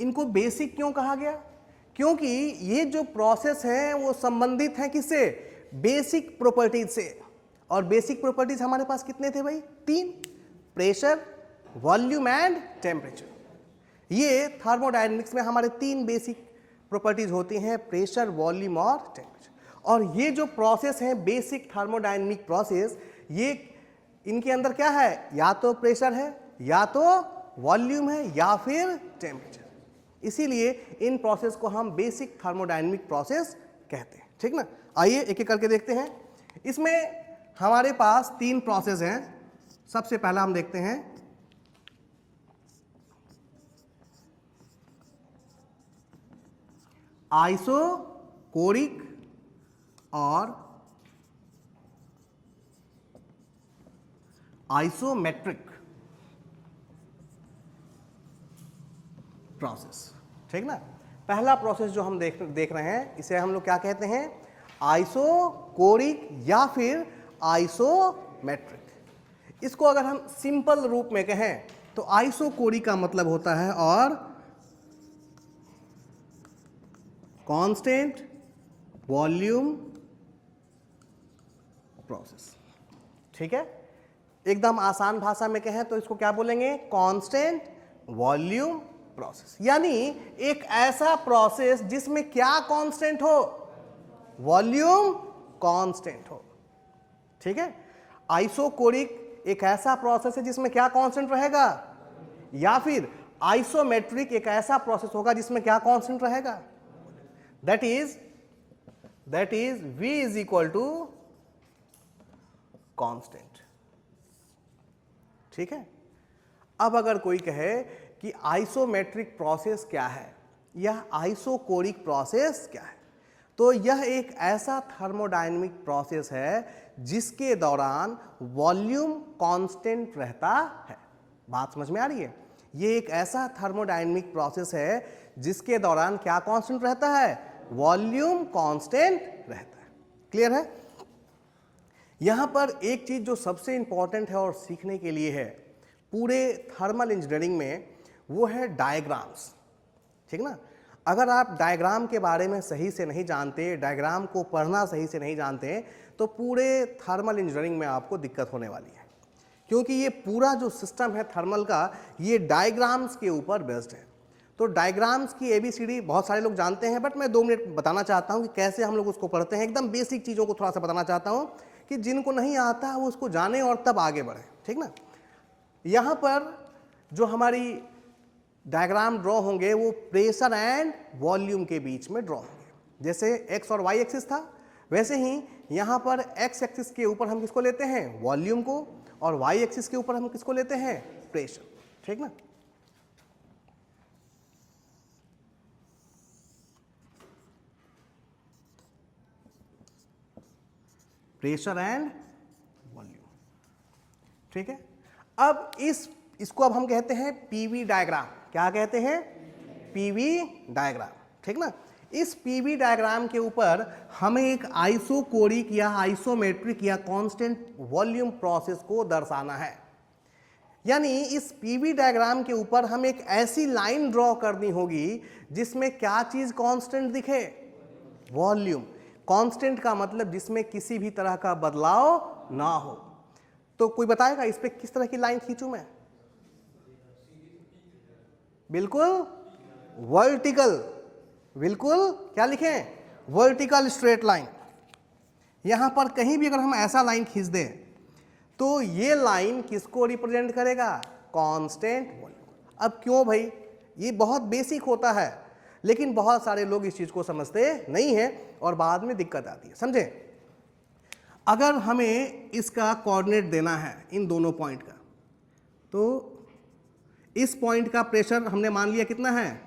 इनको बेसिक क्यों कहा गया? क्योंकि ये जो प्रोसेस है वो संबंधित है किससे? बेसिक प्रॉपर्टीज से। और बेसिक प्रॉपर्टीज हमारे पास कितने थे भाई? 3, प्रेशर, वॉल्यूम एंड टेम्परेचर। ये थर्मोडायनेमिक्स में हमारे 3 बेसिक प्रॉपर्टीज होती हैं, प्रेशर, वॉल्यूम और टेम्परेचर। और ये जो प्रोसेस है बेसिक थर्मोडायनेमिक प्रोसेस, ये इनके अंदर क्या है? या तो प्रेशर है, या तो वॉल्यूम है, या फिर टेम्परेचर। इसीलिए इन प्रोसेस को हम बेसिक थर्मोडायनेमिक प्रोसेस कहते हैं। ठीक ना? आइए एक एक करके देखते हैं। इसमें हमारे पास 3 प्रोसेस हैं। सबसे पहला हम देखते हैं आइसोकोरिक और आइसोमेट्रिक प्रोसेस। ठीक ना? पहला प्रोसेस जो हम देख रहे हैं इसे हम लोग क्या कहते हैं? आइसोकोरिक या फिर आइसोमेट्रिक। इसको अगर हम सिंपल रूप में कहें तो आइसोकोरिक का मतलब होता है और कांस्टेंट वॉल्यूम प्रोसेस। ठीक है? एकदम आसान भाषा में कहें तो इसको क्या बोलेंगे? Constant volume process. यानी एक ऐसा प्रोसेस जिसमें क्या कांस्टेंट हो? वॉल्यूम कांस्टेंट हो। ठीक है? आइसोकोरिक एक ऐसा प्रोसेस है जिसमें क्या कांस्टेंट रहेगा? या फिर आइसोमेट्रिक एक ऐसा प्रोसेस होगा जिसमें क्या कांस्टेंट रहेगा? That is V is equal to constant. ठीक है? अब अगर कोई कहे कि आइसोमेट्रिक प्रोसेस क्या है या आइसोकोरिक प्रोसेस क्या है, तो यह एक ऐसा थर्मोडायनेमिक प्रोसेस है जिसके दौरान वॉल्यूम कांस्टेंट रहता है। बात समझ में आ रही है? ये एक ऐसा थर्मोडायनेमिक प्रोसेस है जिसके दौरान क्या कांस्टेंट रहता है? वॉल्यूम कांस्टेंट रहता है। क्लियर है? यहां पर एक चीज जो सबसे इंपॉर्टेंट है और सीखने के लिए है पूरे थर्मल इंजीनियरिंग में, वो है डायग्राम्स। ठीक ना? अगर आप डायग्राम के बारे में सही से नहीं जानते, डायग्राम को पढ़ना सही से नहीं जानते, तो पूरे थर्मल इंजीनियरिंग में आपको दिक्कत होने वाली है। क्योंकि ये पूरा जो सिस्टम है थर्मल का, ये डायग्राम्स के ऊपर बेस्ड है। तो डायग्राम्स की ABCD बहुत सारे लोग जानते हैं, बट मैं 2 मिनट बताना चाहता हूँ कि कैसे हम लोग उसको पढ़ते हैं। एकदम बेसिक चीज़ों को थोड़ा सा बताना चाहता हूँ कि जिनको नहीं आता है वो उसको जाने और तब आगे बढ़े। ठीक ना? यहाँ पर जो हमारी डायग्राम ड्रॉ होंगे वो प्रेशर एंड वॉल्यूम के बीच में ड्रॉ होंगे। जैसे एक्स और वाई एक्सिस था, वैसे ही यहाँ पर एक्स एक्सिस के ऊपर हम किसको लेते हैं? वॉल्यूम को, और वाई एक्सिस के ऊपर हम किसको लेते हैं, प्रेशर, ठीक ना। प्रेशर एंड वॉल्यूम, ठीक है। अब इसको अब हम कहते हैं पीवी डायग्राम। क्या कहते हैं, पीवी डायग्राम, ठीक ना। इस पीवी डायग्राम के ऊपर हमें एक आइसोकोरिक या आइसोमेट्रिक या कांस्टेंट वॉल्यूम प्रोसेस को दर्शाना है। यानी इस पीवी डायग्राम के ऊपर हमें एक ऐसी लाइन ड्रॉ करनी होगी जिसमें क्या चीज कांस्टेंट दिखे, वॉल्यूम। कांस्टेंट का मतलब जिसमें किसी भी तरह का बदलाव ना हो। तो कोई बताएगा इस पे किस तरह की लाइन खींचूं मैं? बिल्कुल वर्टिकल, बिल्कुल क्या लिखें, वर्टिकल स्ट्रेट लाइन। यहां पर कहीं भी अगर हम ऐसा लाइन खींच दें तो ये लाइन किसको रिप्रेजेंट करेगा, कांस्टेंट वॉल्यूम। अब क्यों भाई, ये बहुत बेसिक होता है लेकिन बहुत सारे लोग इस चीज को समझते नहीं है और बाद में दिक्कत आती है, समझे। अगर हमें इसका कोऑर्डिनेट देना है इन दोनों पॉइंट का, तो इस पॉइंट का प्रेशर हमने मान लिया कितना है,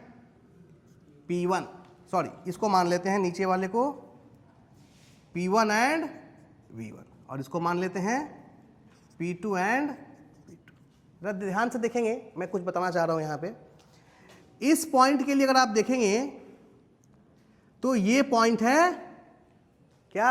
P1, सॉरी इसको मान लेते हैं नीचे वाले को P1 एंड V1, और इसको मान लेते हैं P2 एंड P2। जरा ध्यान से देखेंगे, मैं कुछ बताना चाह रहा हूं यहां पे। इस पॉइंट के लिए अगर आप देखेंगे तो ये पॉइंट है क्या,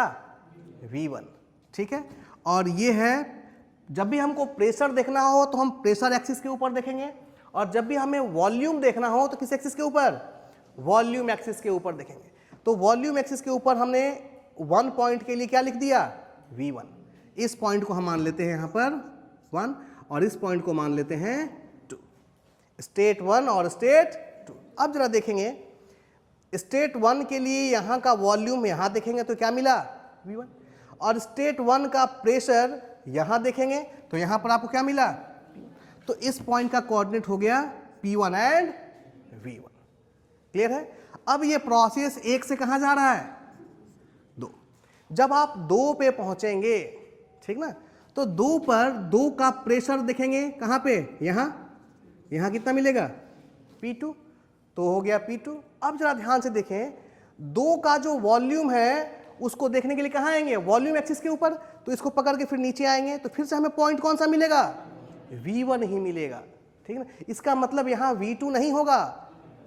V1, ठीक है। और ये है, जब भी हमको प्रेशर देखना हो तो हम प्रेशर एक्सिस के ऊपर देखेंगे, और जब भी हमें वॉल्यूम देखना हो तो किस एक्सिस के ऊपर, वॉल्यूम एक्सिस के ऊपर देखेंगे। तो वॉल्यूम एक्सिस के ऊपर हमने 1 पॉइंट के लिए क्या लिख दिया, V1। इस पॉइंट को हम मान लेते हैं यहां पर 1 और इस पॉइंट को मान लेते हैं 2, स्टेट 1 और स्टेट 2। अब जरा देखेंगे स्टेट 1 के लिए यहां का वॉल्यूम यहां देखेंगे तो क्या मिला, V1, और स्टेट 1 का प्रेशर यहां देखेंगे तो यहां पर आपको क्या मिला। तो इस पॉइंट का कोऑर्डिनेट हो गया P1 एंड V1, क्लियर है। अब ये प्रोसेस 1 से कहां जा रहा है, 2। जब आप 2 पे पहुंचेंगे, ठीक ना, तो 2 पर 2 का प्रेशर देखेंगे कहां पे, यहां कितना मिलेगा, P2, तो हो गया P2। अब जरा ध्यान से देखें, 2 का जो वॉल्यूम है उसको देखने के लिए कहां आएंगे, वॉल्यूम एक्सिस के ऊपर, तो इसको पकड़ के फिर नीचे आएंगे तो फिर से हमें पॉइंट कौन सा मिलेगा, V1 ही मिलेगा, ठीक ना। इसका मतलब यहां V2 नहीं होगा,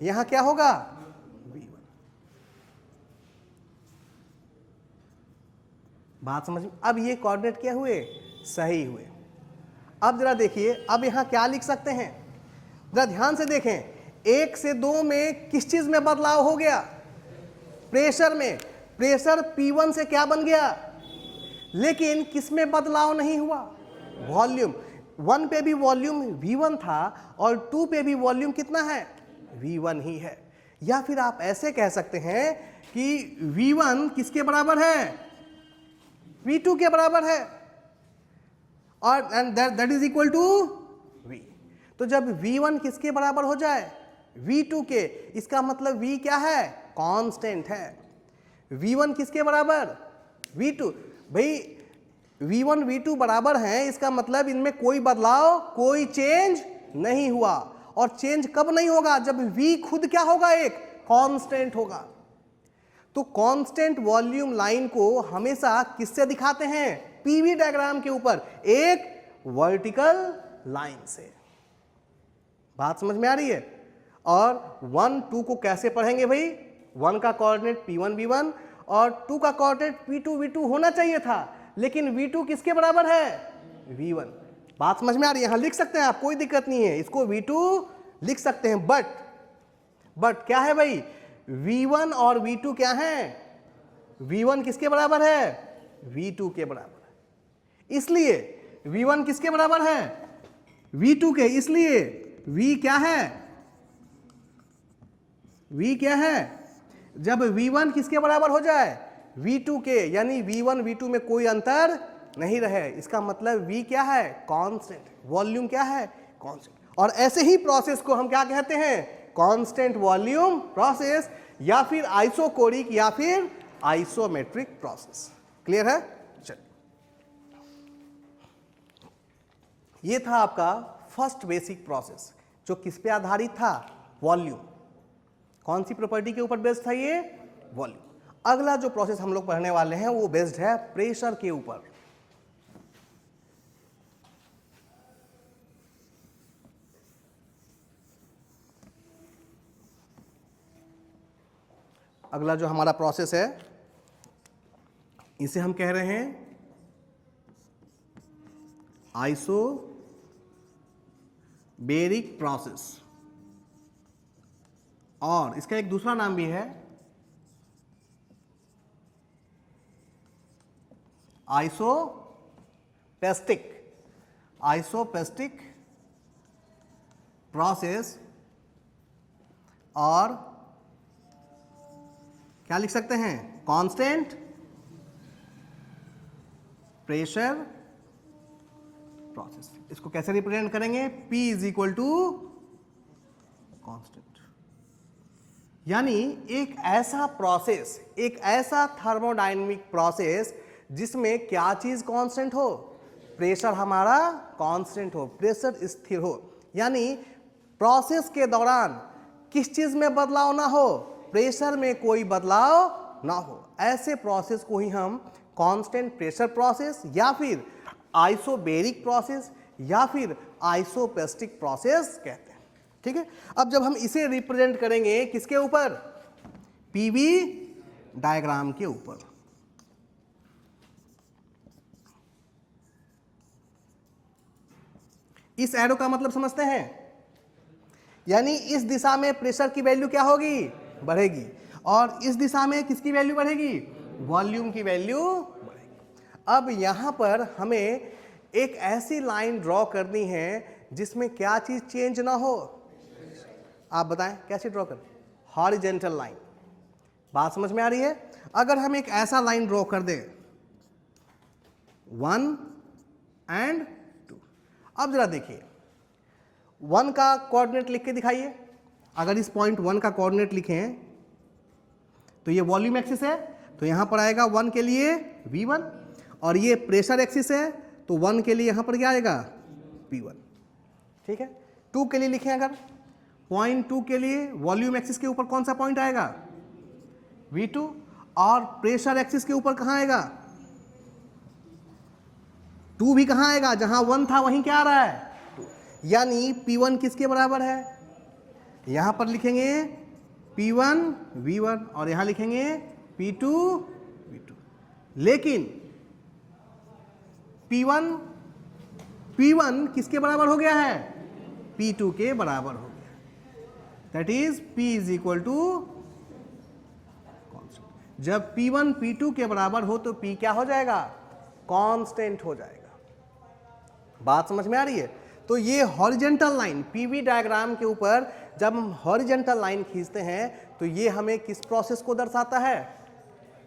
यहां क्या होगा, V1। बात समझ में। अब ये कोऑर्डिनेट क्या हुए, सही हुए। अब जरा देखिए, अब यहां क्या लिख सकते हैं, जरा ध्यान से देखें। 1 से 2 में किस चीज में बदलाव हो गया, प्रेशर में। प्रेशर P1 से क्या बन गया, लेकिन किस में बदलाव नहीं हुआ, वॉल्यूम। 1 पे भी वॉल्यूम V1 था और 2 पे भी वॉल्यूम कितना है, V1 ही है। या फिर आप ऐसे कह सकते हैं कि V1 किसके बराबर है, V2 के बराबर है, और that is equal to V। तो जब V1 किसके बराबर हो जाए, V2 के, इसका मतलब V क्या है, कांस्टेंट है। V1 किसके बराबर, V2। भाई V1 V2 बराबर हैं, इसका मतलब इनमें कोई बदलाव, कोई चेंज नहीं हुआ। और चेंज कब नहीं होगा, जब V खुद क्या होगा, एक कांस्टेंट होगा। तो कांस्टेंट वॉल्यूम लाइन को हमेशा किससे दिखाते हैं, पीवी डायग्राम के ऊपर एक वर्टिकल लाइन से। बात समझ में आ रही है। और 1 2 को कैसे पढ़ेंगे भाई, 1 का कोऑर्डिनेट P1 V1 और 2 का कोऑर्डिनेट P2 V2 होना चाहिए था, लेकिन V2 किसके बराबर है, V1। बात समझ में आ रही है, यहां लिख सकते हैं आप, कोई दिक्कत नहीं है, इसको V2 लिख सकते हैं। बट क्या है भाई, V1 और V2 क्या है, V1 किसके बराबर है, V2 के बराबर है। इसलिए V1 किसके बराबर है, V2 के, इसलिए V क्या है, V क्या है, जब V1 किसके बराबर हो जाए, V2 के, यानी V1 V2 में कोई अंतर नहीं रहे, इसका मतलब V क्या है, कांस्टेंट, वॉल्यूम क्या है, कांस्टेंट। और ऐसे ही प्रोसेस को हम क्या कहते हैं, कांस्टेंट वॉल्यूम प्रोसेस, या फिर आइसोकोरिक या फिर आइसोमेट्रिक प्रोसेस। क्लियर है। चलिए ये था आपका फर्स्ट बेसिक प्रोसेस जो किस पे आधारित था, वॉल्यूम। कौन सी प्रॉपर्टी के ऊपर बेस्ड था ये, वॉल्यूम। अगला जो प्रोसेस हम लोग पढ़ने वाले हैं वो बेस्ड है प्रेशर के ऊपर। अगला जो हमारा प्रोसेस है इसे हम कह रहे हैं आइसोबेरिक प्रोसेस, और इसका एक दूसरा नाम भी है आइसोपेस्टिक प्रोसेस, और क्या लिख सकते हैं, कांस्टेंट प्रेशर प्रोसेस। इसको कैसे रिप्रेजेंट करेंगे, P is equal to constant. यानी एक ऐसा प्रोसेस, एक ऐसा थर्मोडायनेमिक प्रोसेस जिसमें क्या चीज कांस्टेंट हो, प्रेशर हमारा कांस्टेंट हो, प्रेशर स्थिर हो। यानी प्रोसेस के दौरान किस चीज में बदलाव ना हो, प्रेशर में कोई बदलाव ना हो। ऐसे प्रोसेस को ही हम कांस्टेंट प्रेशर प्रोसेस या फिर आइसोबेरिक प्रोसेस या फिर आइसोपेस्टिक प्रोसेस कहते हैं। ठीक है, अब जब हम इसे रिप्रेजेंट करेंगे किसके ऊपर, पीवी डायग्राम के ऊपर। इस एरो का मतलब समझते हैं, यानी इस दिशा में प्रेशर की वैल्यू क्या होगी, बढ़ेगी, और इस दिशा में किसकी वैल्यू बढ़ेगी, वॉल्यूम की वैल्यू बढ़ेगी। अब यहां पर हमें एक ऐसी लाइन ड्रॉ करनी है जिसमें क्या चीज चेंज ना हो, आप बताएं कैसे ड्रॉ करें, हॉरिजेंटल लाइन। बात समझ में आ रही है। अगर हम एक ऐसा लाइन ड्रॉ कर दें 1 and 2, अब जरा देखिए 1 का कोऑर्डिनेट लिख के दिखाइए। अगर इस पॉइंट 1 का कोऑर्डिनेट लिखें तो ये वॉल्यूम एक्सिस है, तो यहां पर आएगा 1 के लिए V1, और ये प्रेशर एक्सिस है तो 1 के लिए यहां पर क्या आएगा, P1। ठीक है, 2 के लिए लिखें, अगर पॉइंट 2 के लिए वॉल्यूम एक्सिस के ऊपर कौन सा पॉइंट आएगा, V2, और प्रेशर एक्सिस के ऊपर कहां आएगा, 2 भी कहां आएगा, जहां 1 था वहीं क्या आ रहा है, 2। यानी P1 किसके बराबर है, यहां पर लिखेंगे P1 V1 और यहां लिखेंगे P2 V2। लेकिन P1 किसके बराबर हो गया है, P2 के बराबर हो गया। That is P is equal to constant. जब P1 P2 के बराबर हो तो P क्या हो जाएगा, कांस्टेंट हो जाएगा। बात समझ में आ रही है। तो ये हॉरिजेंटल लाइन, पीवी डायग्राम के ऊपर जब हम हॉरिजेंटल लाइन खींचते हैं तो ये हमें किस प्रोसेस को दर्शाता है,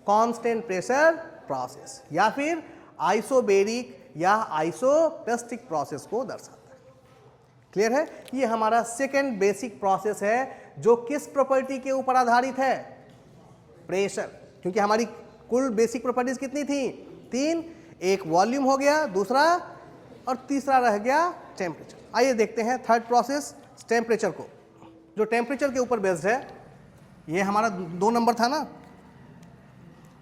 कांस्टेंट प्रेशर प्रोसेस या फिर आइसोबेरिक या आइसोपेस्टिक प्रोसेस को दर्शाता है। क्लियर है। ये हमारा सेकेंड बेसिक प्रोसेस है जो किस प्रॉपर्टी के ऊपर आधारित है, प्रेशर। क्योंकि हमारी कुल बेसिक प्रॉपर्टीज कितनी थी, 3। एक वॉल्यूम हो गया, दूसरा और तीसरा रह गया टेम्परेचर। आइए देखते हैं थर्ड प्रोसेस टेम्परेचर को, जो टेम्परेचर के ऊपर बेस्ड है। ये हमारा 2 नंबर था ना,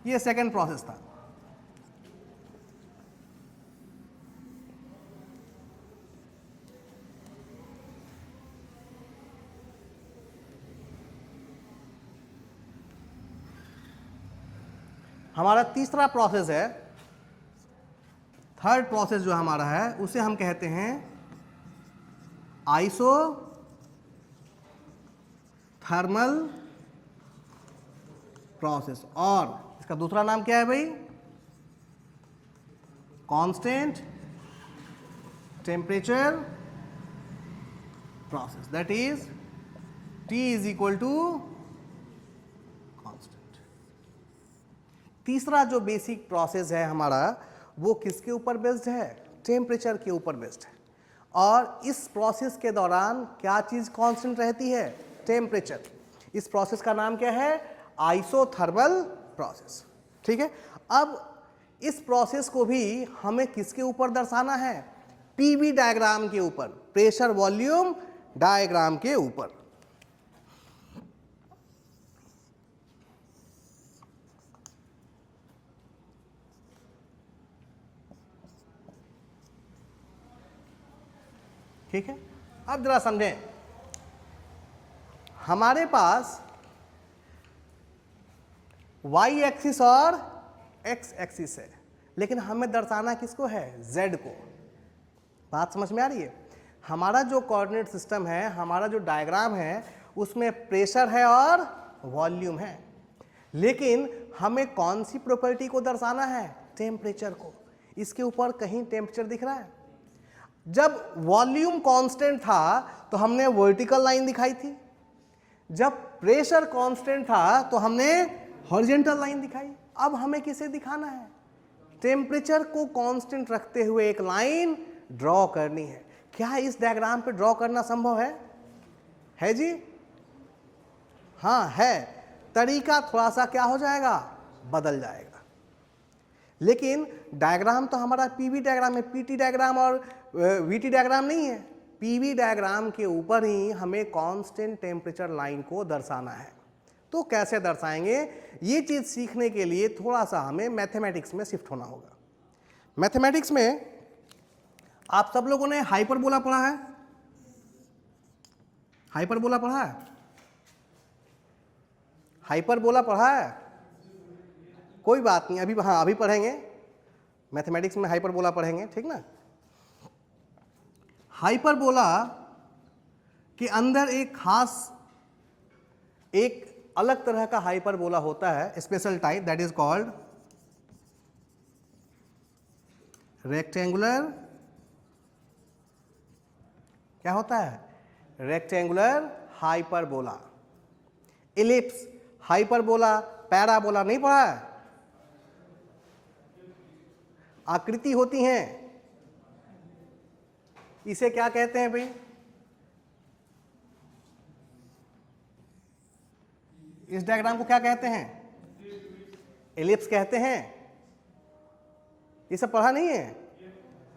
ये सेकेंड प्रोसेस था। हमारा तीसरा प्रोसेस है, थर्ड प्रोसेस जो हमारा है उसे हम कहते हैं आइसोथर्मल प्रोसेस, और इसका दूसरा नाम क्या है भाई, constant temperature process. That is T is equal to constant. तीसरा जो बेसिक प्रोसेस है हमारा वो किसके ऊपर बेस्ड है, टेम्परेचर के ऊपर बेस्ड है। और इस प्रोसेस के दौरान क्या चीज़ कांस्टेंट रहती है, टेम्परेचर। इस प्रोसेस का नाम क्या है, आइसोथर्मल प्रोसेस। ठीक है। अब इस प्रोसेस को भी हमें किसके ऊपर दर्शाना है, पीवी डायग्राम के ऊपर, प्रेशर वॉल्यूम डायग्राम के ऊपर। ठीक है, अब जरा समझें, हमारे पास y एक्सिस और x एक्सिस है, लेकिन हमें दर्शाना किसको है? z को। बात समझ में आ रही है? हमारा जो कोऑर्डिनेट सिस्टम है, हमारा जो डायग्राम है, उसमें प्रेशर है और वॉल्यूम है, लेकिन हमें कौन सी प्रॉपर्टी को दर्शाना है? टेम्परेचर को। इसके ऊपर कहीं टेम्परेचर दिख रहा है? जब वॉल्यूम कांस्टेंट था तो हमने वर्टिकल लाइन दिखाई थी, जब प्रेशर कांस्टेंट था तो हमने हॉरिजॉन्टल लाइन दिखाई। अब हमें किसे दिखाना है? टेम्परेचर को कांस्टेंट रखते हुए एक लाइन ड्रॉ करनी है। क्या इस डायग्राम पे ड्रॉ करना संभव है? है जी? हाँ है। तरीका थोड़ा सा क्या हो जाएगा? बदल जाएगा। लेकिन डायग्राम तो हमारा पीवी डायग्राम है, पीटी डायग्राम और वीटी डायग्राम नहीं है। पीवी डायग्राम के ऊपर ही हमें कांस्टेंट टेम्परेचर लाइन को दर्शाना है। तो कैसे दर्शाएंगे? ये चीज़ सीखने के लिए थोड़ा सा हमें मैथमेटिक्स में शिफ्ट होना होगा। मैथमेटिक्स में आप सब लोगों ने हाइपरबोला पढ़ा है? हाइपरबोला पढ़ा है? हाइपरबोला पढ़ा है? कोई बात नहीं, अभी हाँ अभी पढ़ेंगे, मैथमेटिक्स में हाइपरबोला पढ़ेंगे, ठीक ना। हाइपरबोला के अंदर एक खास, एक अलग तरह का हाइपरबोला होता है, special type, that is called rectangular. क्या होता है? Rectangular hyperbola. Ellipse, hyperbola, parabola नहीं पढ़ा है? आकृति होती हैं, इसे क्या कहते हैं भाई? इस डायग्राम को क्या कहते हैं? एलिप्स कहते हैं। ये सब पढ़ा नहीं है?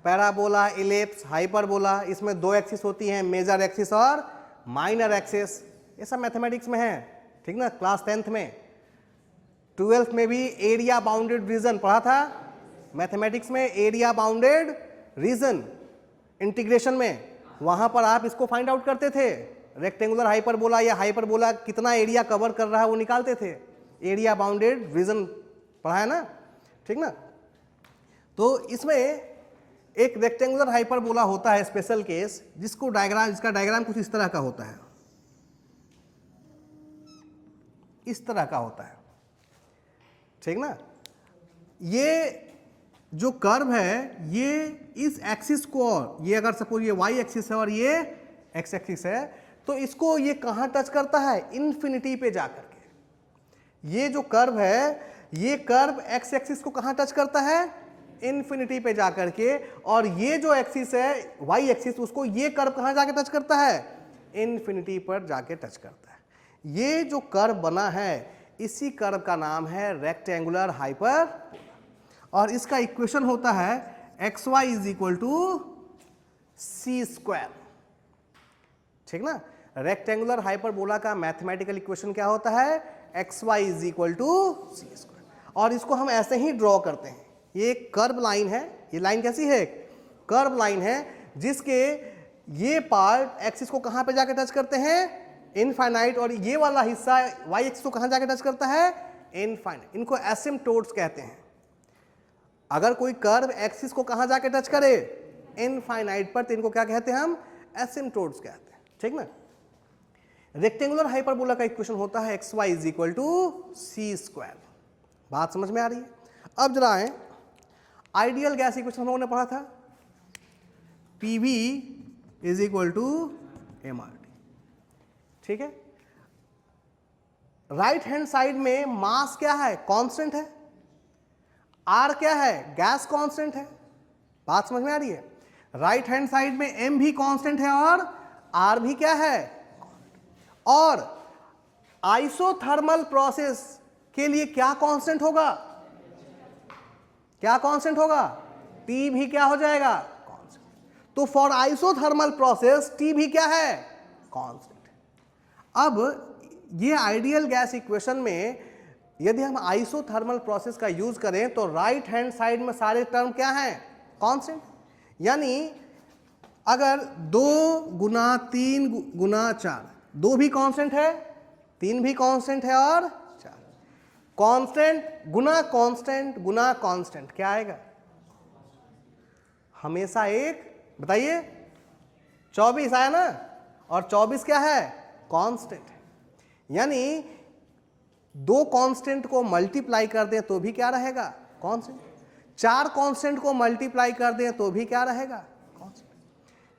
पैराबोला, इलिप्स, हाइपरबोला, इसमें दो एक्सिस होती हैं, मेजर एक्सिस और माइनर एक्सिस। ये सब मैथमेटिक्स में है, ठीक ना, क्लास 10th में। 12th में भी एरिया बाउंडेड रीजन पढ़ा था मैथमेटिक्स में, एरिया बाउंडेड रीजन इंटीग्रेशन में। वहां पर आप इसको फाइंड आउट करते थे, रेक्टेंगुलर हाइपरबोला या हाइपरबोला कितना एरिया कवर कर रहा है वो निकालते थे। एरिया बाउंडेड रीजन पढ़ा है ना, ठीक ना। तो इसमें एक रेक्टेंगुलर हाइपरबोला होता है, स्पेशल केस, जिसको डायग्राम, जिसका डायग्राम कुछ इस तरह का होता है, इस तरह का होता है, ठीक ना। ये जो कर्व है, ये इस एक्सिस को, और ये अगर सपोज ये वाई एक्सिस है और ये एक्स एक्सिस है, तो इसको ये कहाँ टच करता है? इन्फिनिटी पे जाकर के। ये जो कर्व है, ये कर्व एक्स एक्सिस को कहाँ टच करता है? इन्फिनिटी पे जाकर के। और ये जो एक्सिस है वाई एक्सिस, उसको ये कर्व कहाँ जाके टच करता है? इन्फिनिटी पर जाके टच करता है। ये जो कर्व बना है, इसी कर्व का नाम है रेक्टेंगुलर हाइपर, और इसका इक्वेशन होता है xy is equal to C square, ठीक ना। रेक्टेंगुलर हाइपरबोला का मैथमेटिकल इक्वेशन क्या होता है? xy is equal to C square. और इसको हम ऐसे ही ड्रॉ करते हैं। ये एक कर्व लाइन है, ये लाइन कैसी है? कर्व लाइन है, जिसके ये पार्ट एक्सिस को कहाँ पे जाके टच करते हैं? इनफाइनाइट। और ये वाला हिस्सा वाई एक्सिस को कहाँ जाके टच करता है? इनफाइनाइट। इनको एसिम्पटोट्स कहते हैं। अगर कोई कर्व एक्सिस को कहाँ जाके टच करे? इनफाइनाइट पर, तो इनको क्या कहते हैं हम? एसिम्पटोट्स कहते हैं, ठीक ना। रेक्टेंगुलर हाइपरबोला का इक्वेशन होता है xy is equal to C square. बात समझ में आ रही है? अब जरा आए, आइडियल गैस इक्वेशन हम लोगों ने पढ़ा था, PV is equal to mRT, ठीक है। राइट हैंड साइड में मास क्या है? कांस्टेंट है। R क्या है? गैस कांस्टेंट है। बात समझ में आ रही है? राइट हैंड साइड में M भी कांस्टेंट है और R भी क्या है? और आइसोथर्मल प्रोसेस के लिए क्या कांस्टेंट होगा? क्या कांस्टेंट होगा? T भी क्या हो जाएगा? कांस्टेंट। तो फॉर आइसोथर्मल प्रोसेस T भी क्या है, कांस्टेंट। अब ये आइडियल गैस इक्वेशन में यदि हम आइसोथर्मल प्रोसेस का यूज करें तो राइट हैंड साइड में सारे टर्म क्या हैं, कांस्टेंट। यानी अगर 2 गुना 3 गुना 4, 2 भी कांस्टेंट है, 3 भी कांस्टेंट है और 4, कांस्टेंट गुना कांस्टेंट क्या आएगा, हमेशा एक, बताइए 24 आया ना, और 24 क्या है, कांस्टेंट है। यानी 2 कांस्टेंट को मल्टीप्लाई कर दें तो भी क्या रहेगा, कांस्टेंट। 4 कांस्टेंट को मल्टीप्लाई कर दें तो भी क्या रहेगा, कांस्टेंट।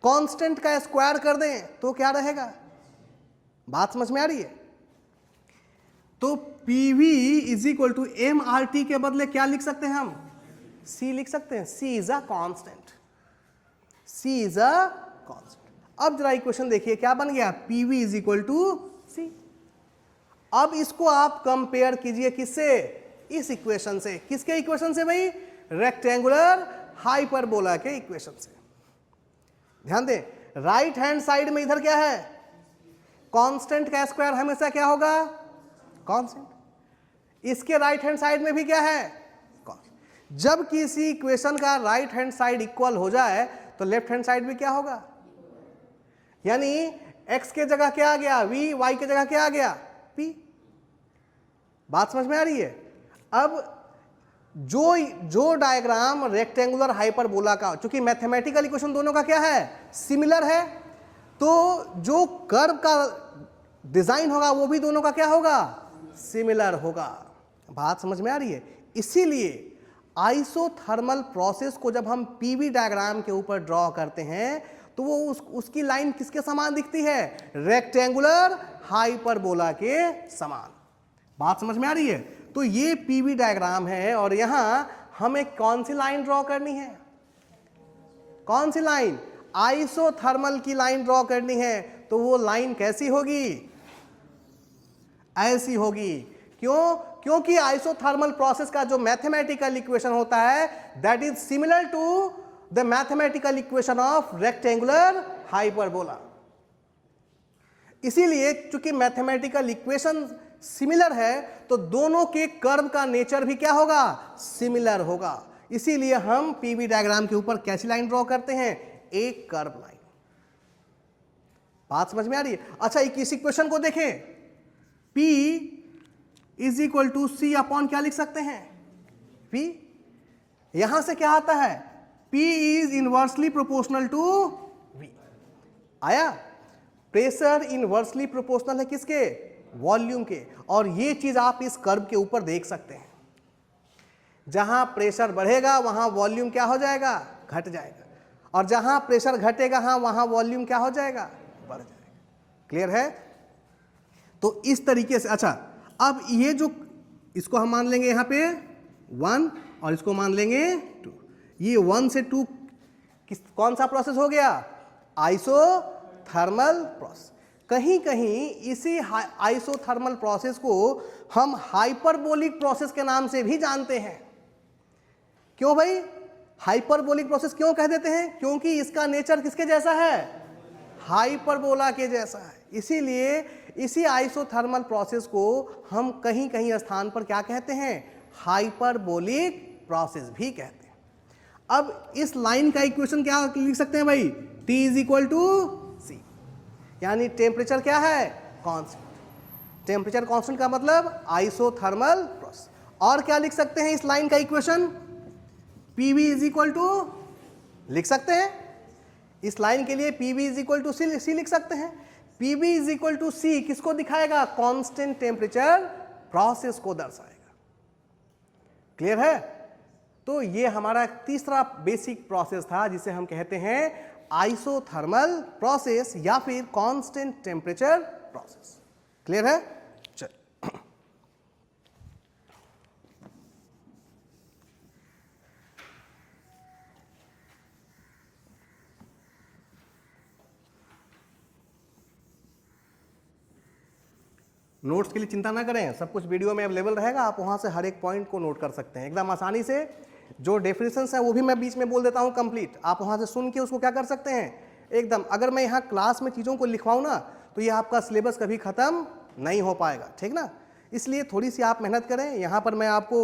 कांस्टेंट का स्क्वायर कर दें तो क्या रहेगा, बात समझ में आ रही है। तो PV is equal to MRT के बदले क्या लिख सकते हैं हम, C लिख सकते हैं। C is a constant, C is a constant. अब जरा इक्वेशन देखिए क्या बन गया, PV is equal to C। अब इसको आप कंपेयर कीजिए किससे, इस इक्वेशन से। किसके इक्वेशन से भाई, रेक्टेंगुलर हाइपरबोला के इक्वेशन से। ध्यान दें, राइट हैंड साइड में इधर क्या है, कांस्टेंट का स्क्वायर हमेशा क्या होगा, कांस्टेंट। इसके राइट हैंड साइड में भी क्या है, कांस्टेंट। जब किसी इक्वेशन का राइट हैंड साइड इक्वल हो जाए तो लेफ्ट हैंड साइड भी क्या होगा, यानी x के जगह क्या आ गया, v, y के जगह क्या आ गया, p। बात समझ में आ रही है। अब जो डायग्राम रेक्टेंगुलर हाइपरबोला का, चूंकि मैथमेटिकल इक्वेशन दोनों का क्या है, सिमिलर है, तो जो कर्व का डिजाइन होगा वो भी दोनों का क्या होगा, सिमिलर होगा। बात समझ में आ रही है। इसीलिए आइसोथर्मल प्रोसेस को जब हम PV डायग्राम के ऊपर ड्रॉ करते हैं तो वो उसकी लाइन किसके समान दिखती है, रेक्टेंगुलर हाइपरबोला के समान। बात समझ में आ रही है। तो ये PV डायग्राम है और यहां हमें कौन सी लाइन ड्रॉ करनी है, कौन सी लाइन, आइसोथर्मल की लाइन ड्रॉ करनी है। तो वो लाइन कैसी होगी, ऐसी होगी। क्यों, क्योंकि आइसोथर्मल प्रोसेस का जो मैथमेटिकल इक्वेशन होता है that is similar to the mathematical equation of rectangular hyperbola. इसीलिए चूंकि मैथमेटिकल इक्वेशन सिमिलर है तो दोनों के कर्व का नेचर भी क्या होगा, सिमिलर होगा। इसीलिए हम PV डायग्राम के ऊपर कैसी लाइन ड्रॉ करते हैं, एक कर्व लाइन। बात समझ में आ रही है। अच्छा, इस इक्वेशन को देखें, P is equal to C upon क्या लिख सकते हैं, P। यहां से क्या आता है, P is inversely proportional to V। आया, प्रेशर इनवर्सली प्रोपोर्शनल है किसके, वॉल्यूम के। और ये चीज आप इस कर्व के ऊपर देख सकते हैं, जहां प्रेशर बढ़ेगा वहां वॉल्यूम क्या हो जाएगा, घट जाएगा, और जहां प्रेशर घटेगा वहां वॉल्यूम क्या हो जाएगा, बढ़ जाएगा। क्लियर है। तो इस तरीके से, अच्छा अब ये जो, इसको हम मान लेंगे यहां पे 1 और इसको मान लेंगे 2। ये 1 से 2 कौन सा प्रोसेस हो गया, आइसोथर्मल प्रोसेस। कहीं कहीं इसी आइसोथर्मल प्रोसेस को हम हाइपरबोलिक प्रोसेस के नाम से भी जानते हैं। क्यों भाई, हाइपरबोलिक प्रोसेस क्यों कह देते हैं, क्योंकि इसका नेचर किसके जैसा है, हाइपरबोला के जैसा है। इसीलिए इसी आइसोथर्मल प्रोसेस को हम कहीं कहीं स्थान पर क्या कहते हैं, हाइपरबोलिक प्रोसेस भी कहते हैं। अब इस लाइन का इक्वेशन क्या लिख सकते हैं भाई, T is equal to C, यानी टेम्परेचर क्या है, कांस्टेंट। टेम्परेचर कांस्टेंट का मतलब आइसोथर्मल प्रोसेस। और क्या लिख सकते हैं इस लाइन का equation, PV is equal to, लिख सकते हैं इस लाइन के लिए PV is equal to C लिख सकते हैं। PV is equal to C किसको दिखाएगा, कांस्टेंट टेम्परेचर प्रोसेस को दर्शाएगा। क्लियर है। तो ये हमारा तीसरा बेसिक प्रोसेस था जिसे हम कहते हैं आइसोथर्मल प्रोसेस या फिर कांस्टेंट टेम्परेचर प्रोसेस। क्लियर है। चल, नोट्स के लिए चिंता ना करें, सब कुछ वीडियो में अवेलेबल रहेगा, आप वहां से हर एक पॉइंट को नोट कर सकते हैं एकदम आसानी से। जो डेफिनेशंस हैं वो भी मैं बीच में बोल देता हूँ कंप्लीट, आप वहाँ से सुन के उसको क्या कर सकते हैं एकदम। अगर मैं यहाँ क्लास में चीज़ों को लिखवाऊँ ना तो ये आपका सिलेबस कभी ख़त्म नहीं हो पाएगा, ठीक ना। इसलिए थोड़ी सी आप मेहनत करें। यहाँ पर मैं आपको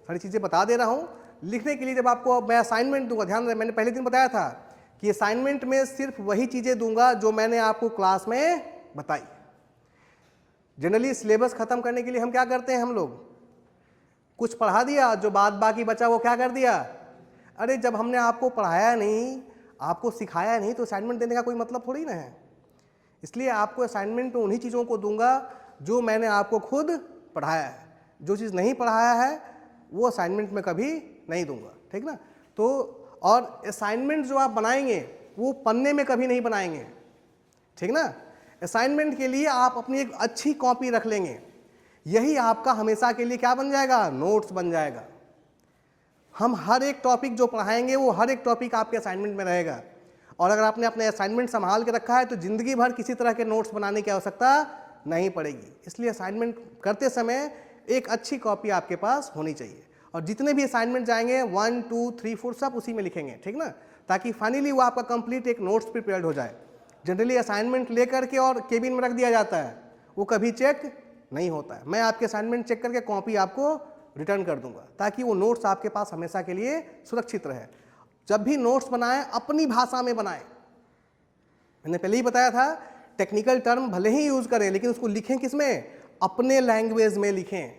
सारी चीज़ें बता दे रहा हूँ। लिखने के लिए जब आपको मैं असाइनमेंट दूंगा, ध्यान रहे मैंने पहले दिन बताया था कि असाइनमेंट में सिर्फ वही चीज़ें दूंगा जो मैंने आपको क्लास में बताई। जनरली सिलेबस ख़त्म करने के लिए हम क्या करते हैं, हम लोग कुछ पढ़ा दिया, जो बाकी बचा वो क्या कर दिया। अरे जब हमने आपको पढ़ाया नहीं, आपको सिखाया नहीं, तो असाइनमेंट देने का कोई मतलब थोड़ी ना है। इसलिए आपको असाइनमेंट में उन्हीं चीज़ों को दूंगा जो मैंने आपको खुद पढ़ाया है। जो चीज़ नहीं पढ़ाया है वो असाइनमेंट में कभी नहीं दूंगा, ठीक ना। तो और असाइनमेंट जो आप बनाएंगे वो पन्ने में कभी नहीं बनाएंगे, ठीक ना। असाइनमेंट के लिए आप अपनी एक अच्छी कॉपी रख लेंगे, यही आपका हमेशा के लिए क्या बन जाएगा, नोट्स बन जाएगा। हम हर एक टॉपिक जो पढ़ाएंगे वो हर एक टॉपिक आपके असाइनमेंट में रहेगा। और अगर आपने अपने असाइनमेंट संभाल के रखा है तो ज़िंदगी भर किसी तरह के नोट्स बनाने की आवश्यकता नहीं पड़ेगी। इसलिए असाइनमेंट करते समय एक अच्छी कॉपी आपके पास होनी चाहिए। और जितने भी असाइनमेंट जाएंगे 1, 2, 3, 4 सब उसी में लिखेंगे, ठीक ना, ताकि फाइनली वो आपका कंप्लीट एक नोट्स प्रिपेयर्ड हो जाए। जनरली असाइनमेंट लेकर के और केबिन में रख दिया जाता है, वो कभी चेक नहीं होता है। मैं आपके असाइनमेंट चेक करके कॉपी आपको रिटर्न कर दूंगा ताकि वो नोट्स आपके पास हमेशा के लिए सुरक्षित रहे। जब भी नोट्स बनाएं अपनी भाषा में बनाएं। मैंने पहले ही बताया था टेक्निकल टर्म भले ही यूज करें लेकिन उसको लिखें किस में, अपने लैंग्वेज में लिखें,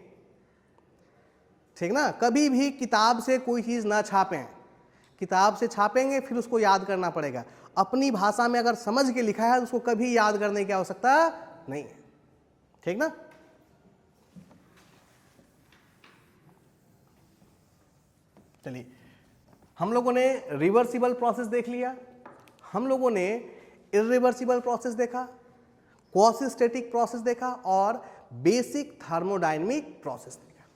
ठीक ना। कभी भी किताब से कोई चीज़ ना छापें। किताब से छापेंगे फिर उसको याद करना पड़ेगा। अपनी भाषा में अगर समझ के लिखा है तो उसको कभी याद करने की आवश्यकता नहीं है, ठीक ना। चलिए, हम लोगों ने रिवर्सिबल प्रोसेस देख लिया, हम लोगों ने इरिवर्सिबल प्रोसेस देखा, क्वासी स्टैटिक प्रोसेस देखा और बेसिक थर्मोडायनेमिक प्रोसेस देखा,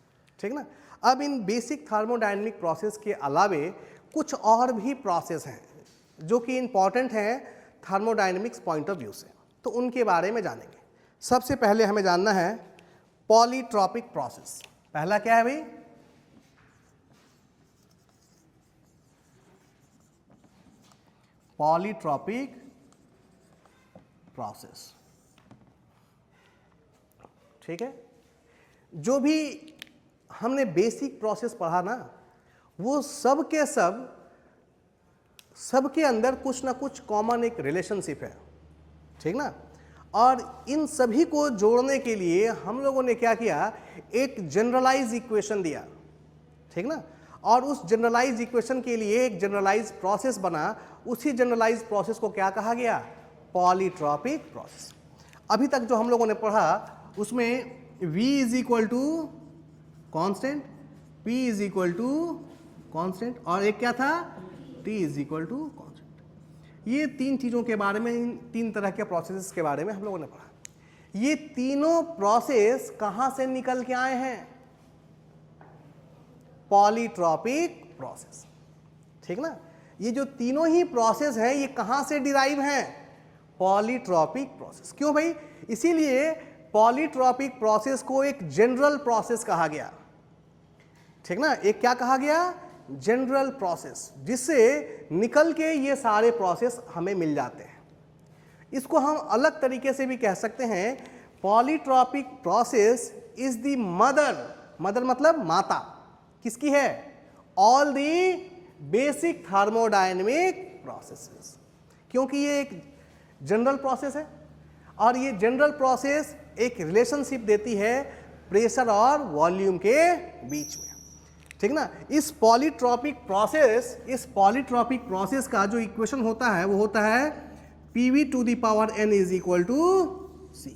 ठीक ना। अब इन बेसिक थर्मोडायनेमिक प्रोसेस के अलावे कुछ और भी प्रोसेस हैं जो कि इंपॉर्टेंट हैं थर्मोडायनेमिक्स पॉइंट ऑफ व्यू से, तो उनके बारे में जानेंगे। सबसे पहले हमें जानना है पॉलीट्रॉपिक प्रोसेस। पहला क्या है भाई, पॉलीट्रॉपिक प्रोसेस, ठीक है। जो भी हमने बेसिक प्रोसेस पढ़ा ना वो सब के सबके अंदर कुछ ना कुछ कॉमन एक रिलेशनशिप है, ठीक ना। और इन सभी को जोड़ने के लिए हम लोगों ने क्या किया, एक जनरलाइज इक्वेशन दिया, ठीक ना। और उस जनरलाइज इक्वेशन के लिए एक जनरलाइज प्रोसेस बना। उसी जनरलाइज प्रोसेस को क्या कहा गया, पॉलीट्रॉपिक प्रोसेस। अभी तक जो हम लोगों ने पढ़ा उसमें V is equal to constant, P is equal to constant और एक क्या था, T is equal to constant. ये तीन चीज़ों के बारे में, इन तीन तरह के प्रोसेस के बारे में हम लोगों ने पढ़ा। ये तीनों प्रोसेस कहाँ से निकल के आए हैं, पॉलीट्रॉपिक प्रोसेस, ठीक ना। ये जो तीनों ही प्रोसेस हैं ये कहाँ से डिराइव हैं, पॉलीट्रॉपिक प्रोसेस। क्यों भाई, इसीलिए पॉलीट्रॉपिक प्रोसेस को एक जनरल प्रोसेस कहा गया, ठीक ना। एक क्या कहा गया, जनरल प्रोसेस, जिससे निकल के ये सारे प्रोसेस हमें मिल जाते हैं। इसको हम अलग तरीके से भी कह सकते हैं, polytropic process is the mother, mother मतलब माता, किसकी है, all the basic thermodynamic processes. क्योंकि ये एक जनरल प्रोसेस है और ये जनरल प्रोसेस एक रिलेशनशिप देती है प्रेशर और वॉल्यूम के बीच में, ठीक ना। इस पॉलीट्रॉपिक प्रोसेस का जो इक्वेशन होता है वो होता है PV to the power n is equal to C,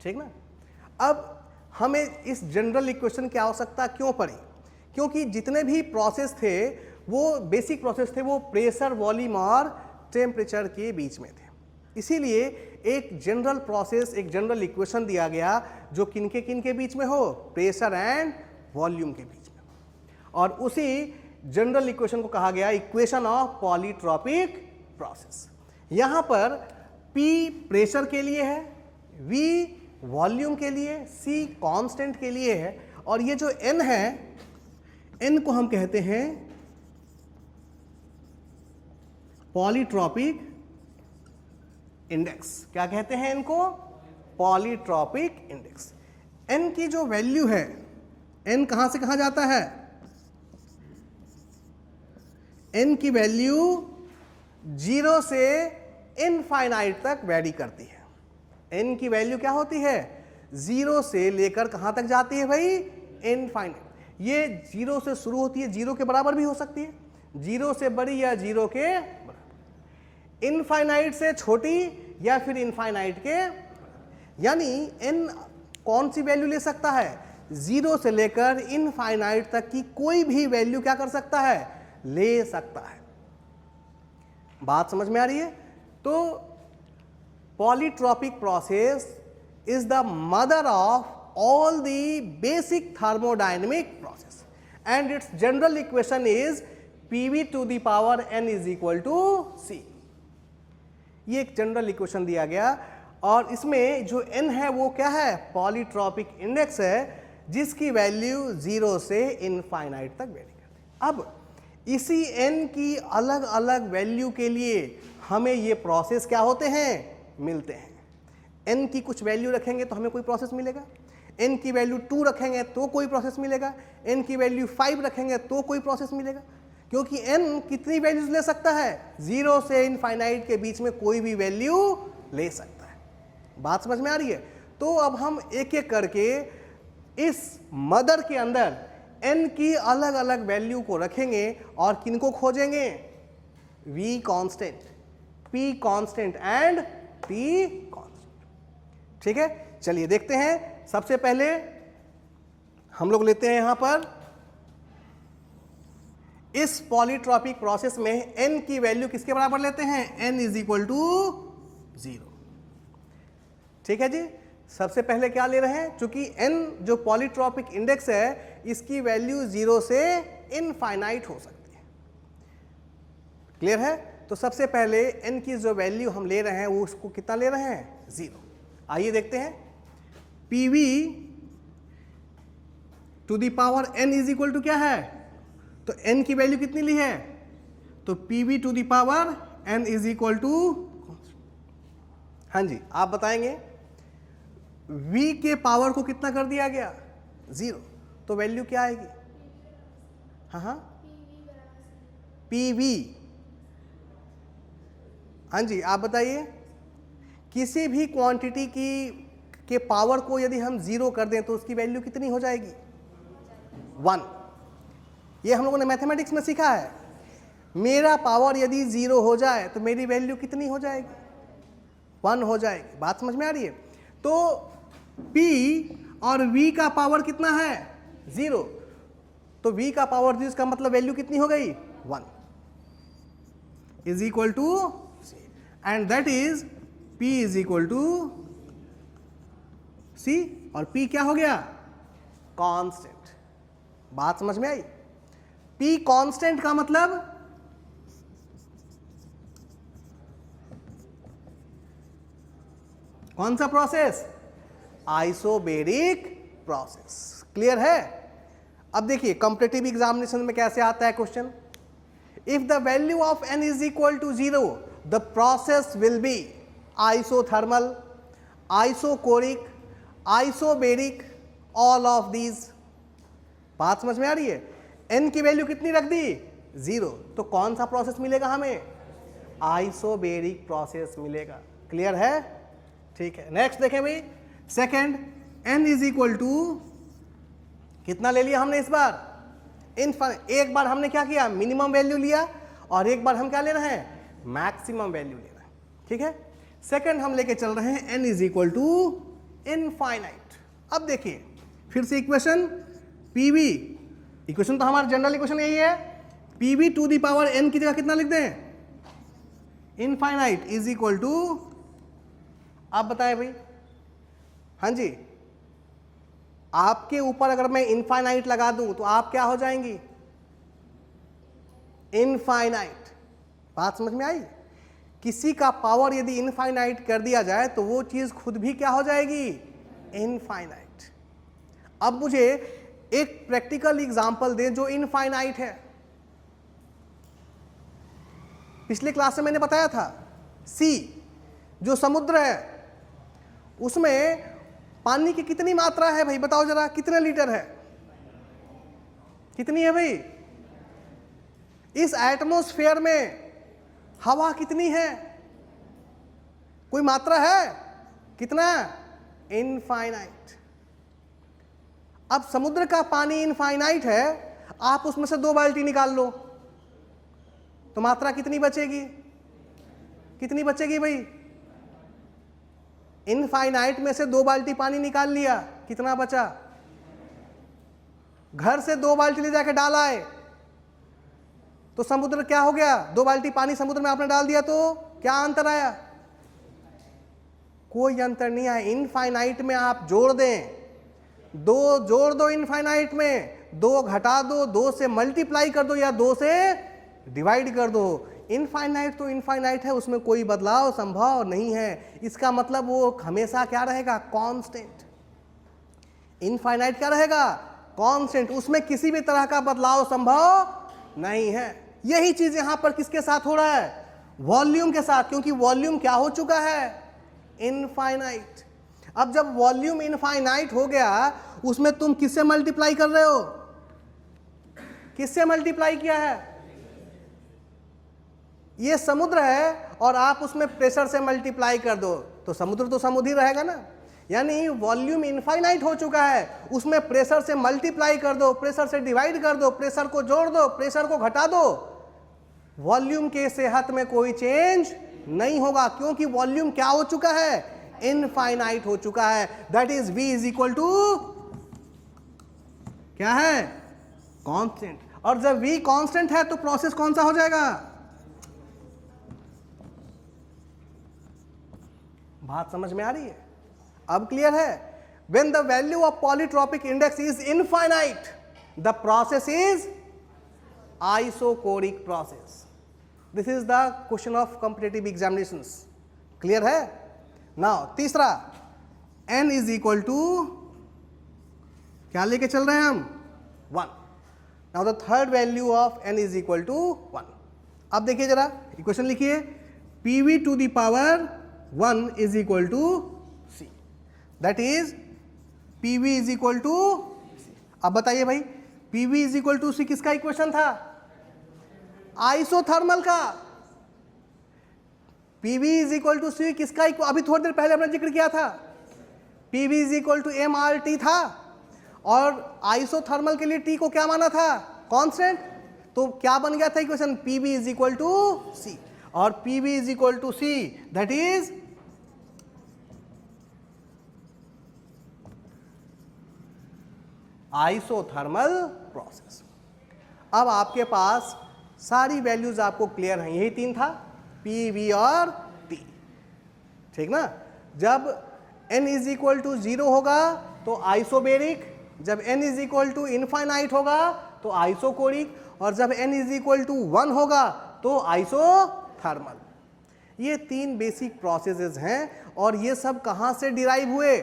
ठीक ना। अब हमें इस जनरल इक्वेशन की आवश्यकता क्यों पड़ी, क्योंकि जितने भी प्रोसेस थे वो बेसिक प्रोसेस थे, वो प्रेशर, वॉल्यूम और टेम्परेचर के बीच में थे। इसीलिए एक जनरल प्रोसेस, एक जनरल इक्वेशन दिया गया जो किनके बीच में हो, प्रेशर एंड वॉल्यूम के बीच में। और उसी जनरल इक्वेशन को कहा गया इक्वेशन ऑफ पॉलीट्रॉपिक प्रोसेस। यहाँ पर P प्रेशर के लिए है, V वॉल्यूम के लिए, C कांस्टेंट के लिए है और ये जो N है n को हम कहते हैं पॉलीट्रॉपिक इंडेक्स। क्या कहते हैं इनको? Polytropic index. n की जो वैल्यू है, n कहां से कहां जाता है? n की वैल्यू 0 से इनफाइनाइट तक वैरी करती है। n की वैल्यू क्या होती है? 0 से लेकर कहां तक जाती है भाई? इनफाइनाइट। ये 0 से शुरू होती है, 0 के बराबर भी हो सकती है, 0 से बड़ी या 0 के बराबर, इनफाइनाइट से छोटी या फिर इनफाइनाइट के, यानी n कौन सी वैल्यू ले सकता है? 0 से लेकर इनफाइनाइट तक की कोई भी वैल्यू क्या कर सकता है? ले सकता है। बात समझ में आ रही है? तो polytropic process is the mother of all the basic thermodynamic process and its general equation is PV to the power n is equal to C। ये एक जनरल इक्वेशन दिया गया और इसमें जो n है वो क्या है? पॉलीट्रॉपिक इंडेक्स है, जिसकी वैल्यू 0 से इनफाइनाइट तक वेरी करती है। अब इसी n की अलग अलग वैल्यू के लिए हमें ये प्रोसेस क्या होते हैं? मिलते हैं। n की कुछ वैल्यू रखेंगे तो हमें कोई प्रोसेस मिलेगा, n की वैल्यू 2 रखेंगे तो कोई प्रोसेस मिलेगा, n की वैल्यू 5 रखेंगे तो कोई प्रोसेस मिलेगा, क्योंकि n कितनी वैल्यूज ले सकता है? 0 से इनफाइनाइट के बीच में कोई भी वैल्यू ले सकता है। बात समझ में आ रही है? तो अब हम एक एक करके इस मदर के अंदर n की अलग अलग वैल्यू को रखेंगे और किनको खोजेंगे? V constant, P constant and T constant. ठीक है, चलिए देखते हैं। सबसे पहले हम लोग लेते हैं यहां पर इस पॉलीट्रॉपिक प्रोसेस में n की वैल्यू किसके बराबर लेते हैं? n is equal to 0। ठीक है जी, सबसे पहले क्या ले रहे हैं? चूंकि n जो पॉलीट्रॉपिक इंडेक्स है इसकी वैल्यू 0 से इनफाइनाइट हो सकती है। क्लियर है? तो सबसे पहले n की जो वैल्यू हम ले रहे हैं वो उसको कितना ले रहे हैं? 0। आइए देखते हैं। PV to the power n is equal to क्या है? तो n की वैल्यू कितनी ली है? तो PV to the power n is equal to, हाँ जी आप बताएंगे, v के पावर को कितना कर दिया गया? 0। तो वैल्यू क्या आएगी? हाँ, PV। हाँ जी आप बताइए, किसी भी क्वांटिटी के पावर को यदि हम 0 कर दें तो उसकी वैल्यू कितनी हो जाएगी? 1। ये हम लोगों ने मैथमेटिक्स में सीखा है। मेरा पावर यदि 0 हो जाए तो मेरी वैल्यू कितनी हो जाएगी? 1 हो जाएगी। बात समझ में आ रही है? तो P और V का पावर कितना है? 0। तो V का पावर 0 का मतलब वैल्यू कितनी हो गई? 1 is equal to C, and that is P is equal to C, और P क्या हो गया? कांस्टेंट। बात समझ में आई? P कांस्टेंट का मतलब कौन सा प्रोसेस? Isobaric process. क्लियर है? अब देखिए कॉम्पिटिटिव एग्जामिनेशन में कैसे आता है question. If the value of n is equal to 0 the process will be isothermal, isochoric, isobaric, all of these. बात समझ में आ रही है? n की वैल्यू कितनी रख दी? 0। तो कौन सा प्रोसेस मिलेगा हमें? आइसोबेरिक प्रोसेस मिलेगा। क्लियर है? ठीक है, नेक्स्ट देखें भाई। Second, n is equal to कितना ले लिया हमने इस बार? एक बार हमने क्या किया? मिनिमम वैल्यू लिया, और एक बार हम क्या ले रहे हैं? मैक्सिमम वैल्यू ले रहे हैं। ठीक है, सेकेंड हम लेके चल रहे हैं n is equal to infinite. अब देखिए फिर से इक्वेशन PV, इक्वेशन तो हमारा जनरल इक्वेशन यही है, PV to the power n की जगह कितना लिख दें? इनफाइनाइट इज इक्वल टू, आप बताएं भाई। हाँ जी, आपके ऊपर अगर मैं इनफाइनाइट लगा दूं तो आप क्या हो जाएंगी? इनफाइनाइट। बात समझ में आई? किसी का पावर यदि इनफाइनाइट कर दिया जाए तो वो चीज खुद भी क्या हो जाएगी? इनफाइनाइट। अब मुझे एक प्रैक्टिकल एग्जांपल दें जो इनफाइनाइट है। पिछले क्लास में मैंने बताया था सी जो समुद्र है उसमें पानी की कितनी मात्रा है भाई, बताओ जरा, कितने लीटर है, कितनी है भाई? इस एटमॉस्फेयर में हवा कितनी है, कोई मात्रा है? कितना? इनफाइनाइट। अब समुद्र का पानी इनफाइनाइट है, आप उसमें से 2 बाल्टी निकाल लो तो मात्रा कितनी बचेगी? कितनी बचेगी भाई? इनफाइनाइट में से 2 बाल्टी पानी निकाल लिया, कितना बचा? घर से 2 बाल्टी ले जाके डाला है तो समुद्र क्या हो गया? 2 बाल्टी पानी समुद्र में आपने डाल दिया तो क्या अंतर आया? कोई अंतर नहीं आया। इनफाइनाइट में आप जोड़ दें, 2 जोड़ दो इनफाइनाइट में, 2 घटा दो, 2 से मल्टीप्लाई कर दो या 2 से डिवाइड कर दो। इनफाइनाइट तो इनफाइनाइट है, उसमें कोई बदलाव संभव नहीं है। इसका मतलब वो हमेशा क्या रहेगा? कांस्टेंट। इनफाइनाइट क्या रहेगा? कांस्टेंट, उसमें किसी भी तरह का बदलाव संभव नहीं है। यही चीज यहां पर किसके साथ हो रहा है? वॉल्यूम के साथ, क्योंकि वॉल्यूम क्या हो चुका है? इनफाइनाइट। अब जब वॉल्यूम इनफाइनाइट हो गया, उसमें तुम किससे मल्टीप्लाई कर रहे हो? किससे मल्टीप्लाई किया है? ये समुद्र है और आप उसमें प्रेशर से मल्टीप्लाई कर दो तो समुद्र तो समुद्र ही रहेगा ना। यानी वॉल्यूम इनफाइनाइट हो चुका है, उसमें प्रेशर से मल्टीप्लाई कर दो, प्रेशर से डिवाइड कर दो, प्रेशर को जोड़ दो, प्रेशर को घटा दो, वॉल्यूम के सेहत में कोई चेंज नहीं होगा, क्योंकि वॉल्यूम क्या हो चुका है? इनफाइनाइट हो चुका है। That is V is equal to क्या है? कांस्टेंट। और जब V कांस्टेंट है तो प्रोसेस कौन सा हो जाएगा? बात समझ में आ रही है? अब क्लियर है? When the value of polytropic index is infinite, the process is isochoric process. This is the question of competitive examinations. Clear है? Now तीसरा, n is equal to क्या लेके चल रहे हैं हम? 1. Now the third value of n is equal to 1. अब देखिए जरा इक्वेशन लिखिए, PV to the power 1 is equal to C. That is PV is equal to C. अब बताइए भाई, PV is equal to C किसका इक्वेशन था? Isothermal का। PV is equal to C किसका? अभी थोड़ी देर पहले हमने जिक्र किया था, PV is equal to mRT था, और आइसोथर्मल के लिए T को क्या माना था? कांस्टेंट। तो क्या बन गया था equation? PV is equal to C, और PV is equal to C, that is isothermal process. अब आपके पास सारी वैल्यूज आपको क्लियर हैं, यही 3 था, P, V और T, ठीक ना। जब n इज इक्वल टू 0 होगा तो आइसोबेरिक, जब n is equal to infinite होगा तो आइसोकोरिक, और जब n इज इक्वल टू 1 होगा तो आइसोथर्मल। ये 3 बेसिक प्रोसेसेस हैं, और ये सब कहाँ से डिराइव हुए?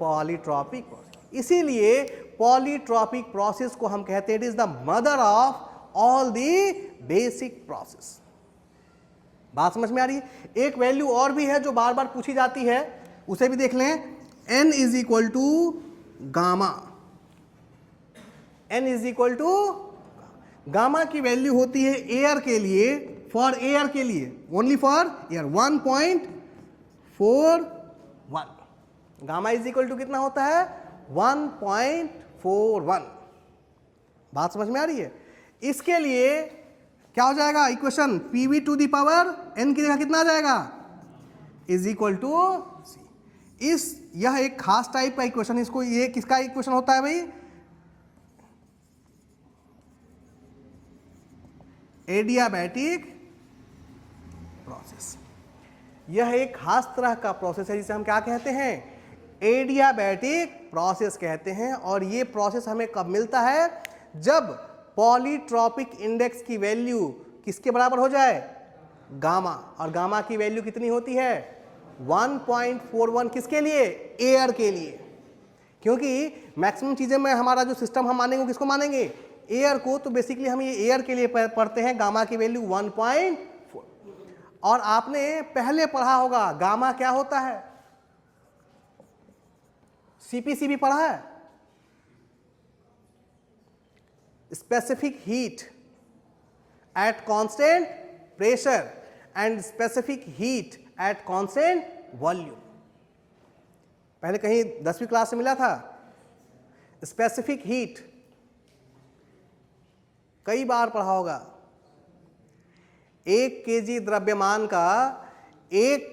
Polytropic process. इसीलिए पॉलीट्रॉपिक प्रोसेस को हम कहते हैं it is the mother of all the basic process. बात समझ में आ रही है? एक वैल्यू और भी है जो बार बार पूछी जाती है, उसे भी देख लें। n is equal to gamma. n is equal to gamma की वैल्यू होती है एयर के लिए, फॉर एयर के लिए, only for air 1.41। Gamma is equal to कितना होता है? 1.41। बात समझ में आ रही है? इसके लिए क्या हो जाएगा equation? PV to the power n की जगह कितना आ जाएगा? Is equal to C। यह एक खास टाइप का इक्वेशन, इसको ये किसका इक्वेशन होता है भाई? Adiabatic process. यह एक खास तरह का प्रोसेस है जिसे हम क्या कहते हैं? एडियाबैटिक प्रोसेस कहते हैं। और ये प्रोसेस हमें कब मिलता है? जब पॉलीट्रॉपिक इंडेक्स की वैल्यू किसके बराबर हो जाए? गामा। और गामा की वैल्यू कितनी होती है? 1.41। किसके लिए? एयर के लिए। क्योंकि मैक्सिमम चीज़ें में हमारा जो सिस्टम हम मानेंगे किसको मानेंगे, एयर को। तो बेसिकली हम ये एयर के लिए पढ़ते हैं गामा की वैल्यू 1.4। और आपने पहले पढ़ा होगा गामा क्या होता है, सीपीसी भी पढ़ा है, specific heat at constant pressure and specific heat at constant volume. पहले कहीं 10वीं क्लास में मिला था। स्पेसिफिक हीट कई बार पढ़ा होगा। 1 केजी द्रव्यमान का 1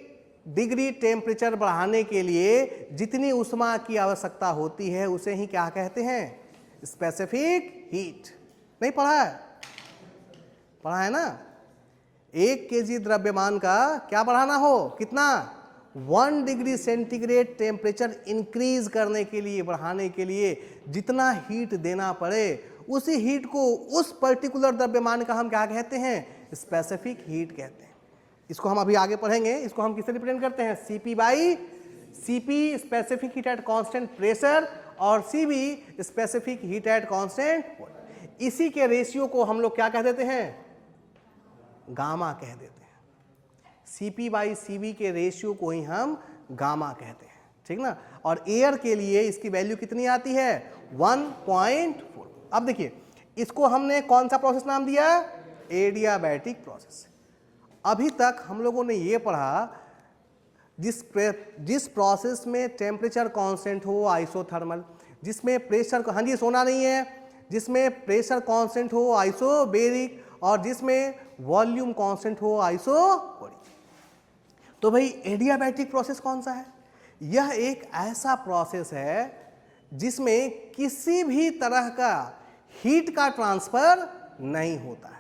डिग्री टेम्परेचर बढ़ाने के लिए जितनी ऊष्मा की आवश्यकता होती है उसे ही क्या कहते हैं, स्पेसिफिक हीट। नहीं पढ़ा है, पढ़ा है ना। 1 केजी द्रव्यमान का क्या बढ़ाना हो, कितना, 1 डिग्री सेंटीग्रेड टेम्परेचर इंक्रीज करने के लिए, बढ़ाने के लिए जितना हीट देना पड़े उसी हीट को उस पर्टिकुलर द्रव्यमान का हम क्या कहते हैं, स्पेसिफिक हीट कहते हैं। इसको हम अभी आगे पढ़ेंगे। इसको हम किससे रिप्रेजेंट करते हैं, CP by CP specific heat at constant pressure और CV specific heat at constant. इसी के रेशियो को हम लोग क्या कह देते हैं, गामा कह देते हैं। सीपी बाई सीबी के रेशियो को ही हम गामा कहते हैं, ठीक ना। और एयर के लिए इसकी वैल्यू कितनी आती है, 1.4। अब देखिए इसको हमने कौन सा प्रोसेस नाम दिया, एडियाबैटिक प्रोसेस। अभी तक हम लोगों ने ये पढ़ा जिस प्रोसेस में टेम्परेचर कांस्टेंट हो आइसोथर्मल, जिसमें प्रेशर, हाँ जी सोना नहीं है, जिसमें प्रेशर कांस्टेंट हो आइसोबेरिक और जिसमें वॉल्यूम कांस्टेंट हो आइसोबैरिक। तो भाई एडियाबैटिक प्रोसेस कौन सा है, यह एक ऐसा प्रोसेस है जिसमें किसी भी तरह का हीट का ट्रांसफर नहीं होता है।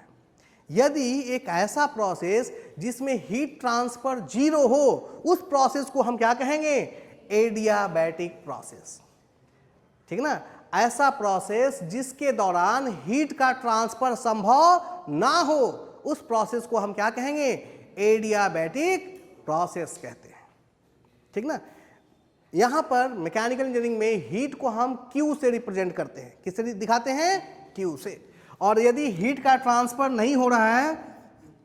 यदि एक ऐसा प्रोसेस जिसमें हीट ट्रांसफर 0 हो, उस प्रोसेस को हम क्या कहेंगे, एडियाबैटिक प्रोसेस, ठीक ना। ऐसा प्रोसेस जिसके दौरान हीट का ट्रांसफर संभव ना हो, उस प्रोसेस को हम क्या कहेंगे, एडियाबैटिक प्रोसेस कहते हैं, ठीक ना। यहां पर मैकेनिकल इंजीनियरिंग में हीट को हम Q से रिप्रेजेंट करते हैं, किससे दिखाते हैं, Q से। और यदि हीट का ट्रांसफर नहीं हो रहा है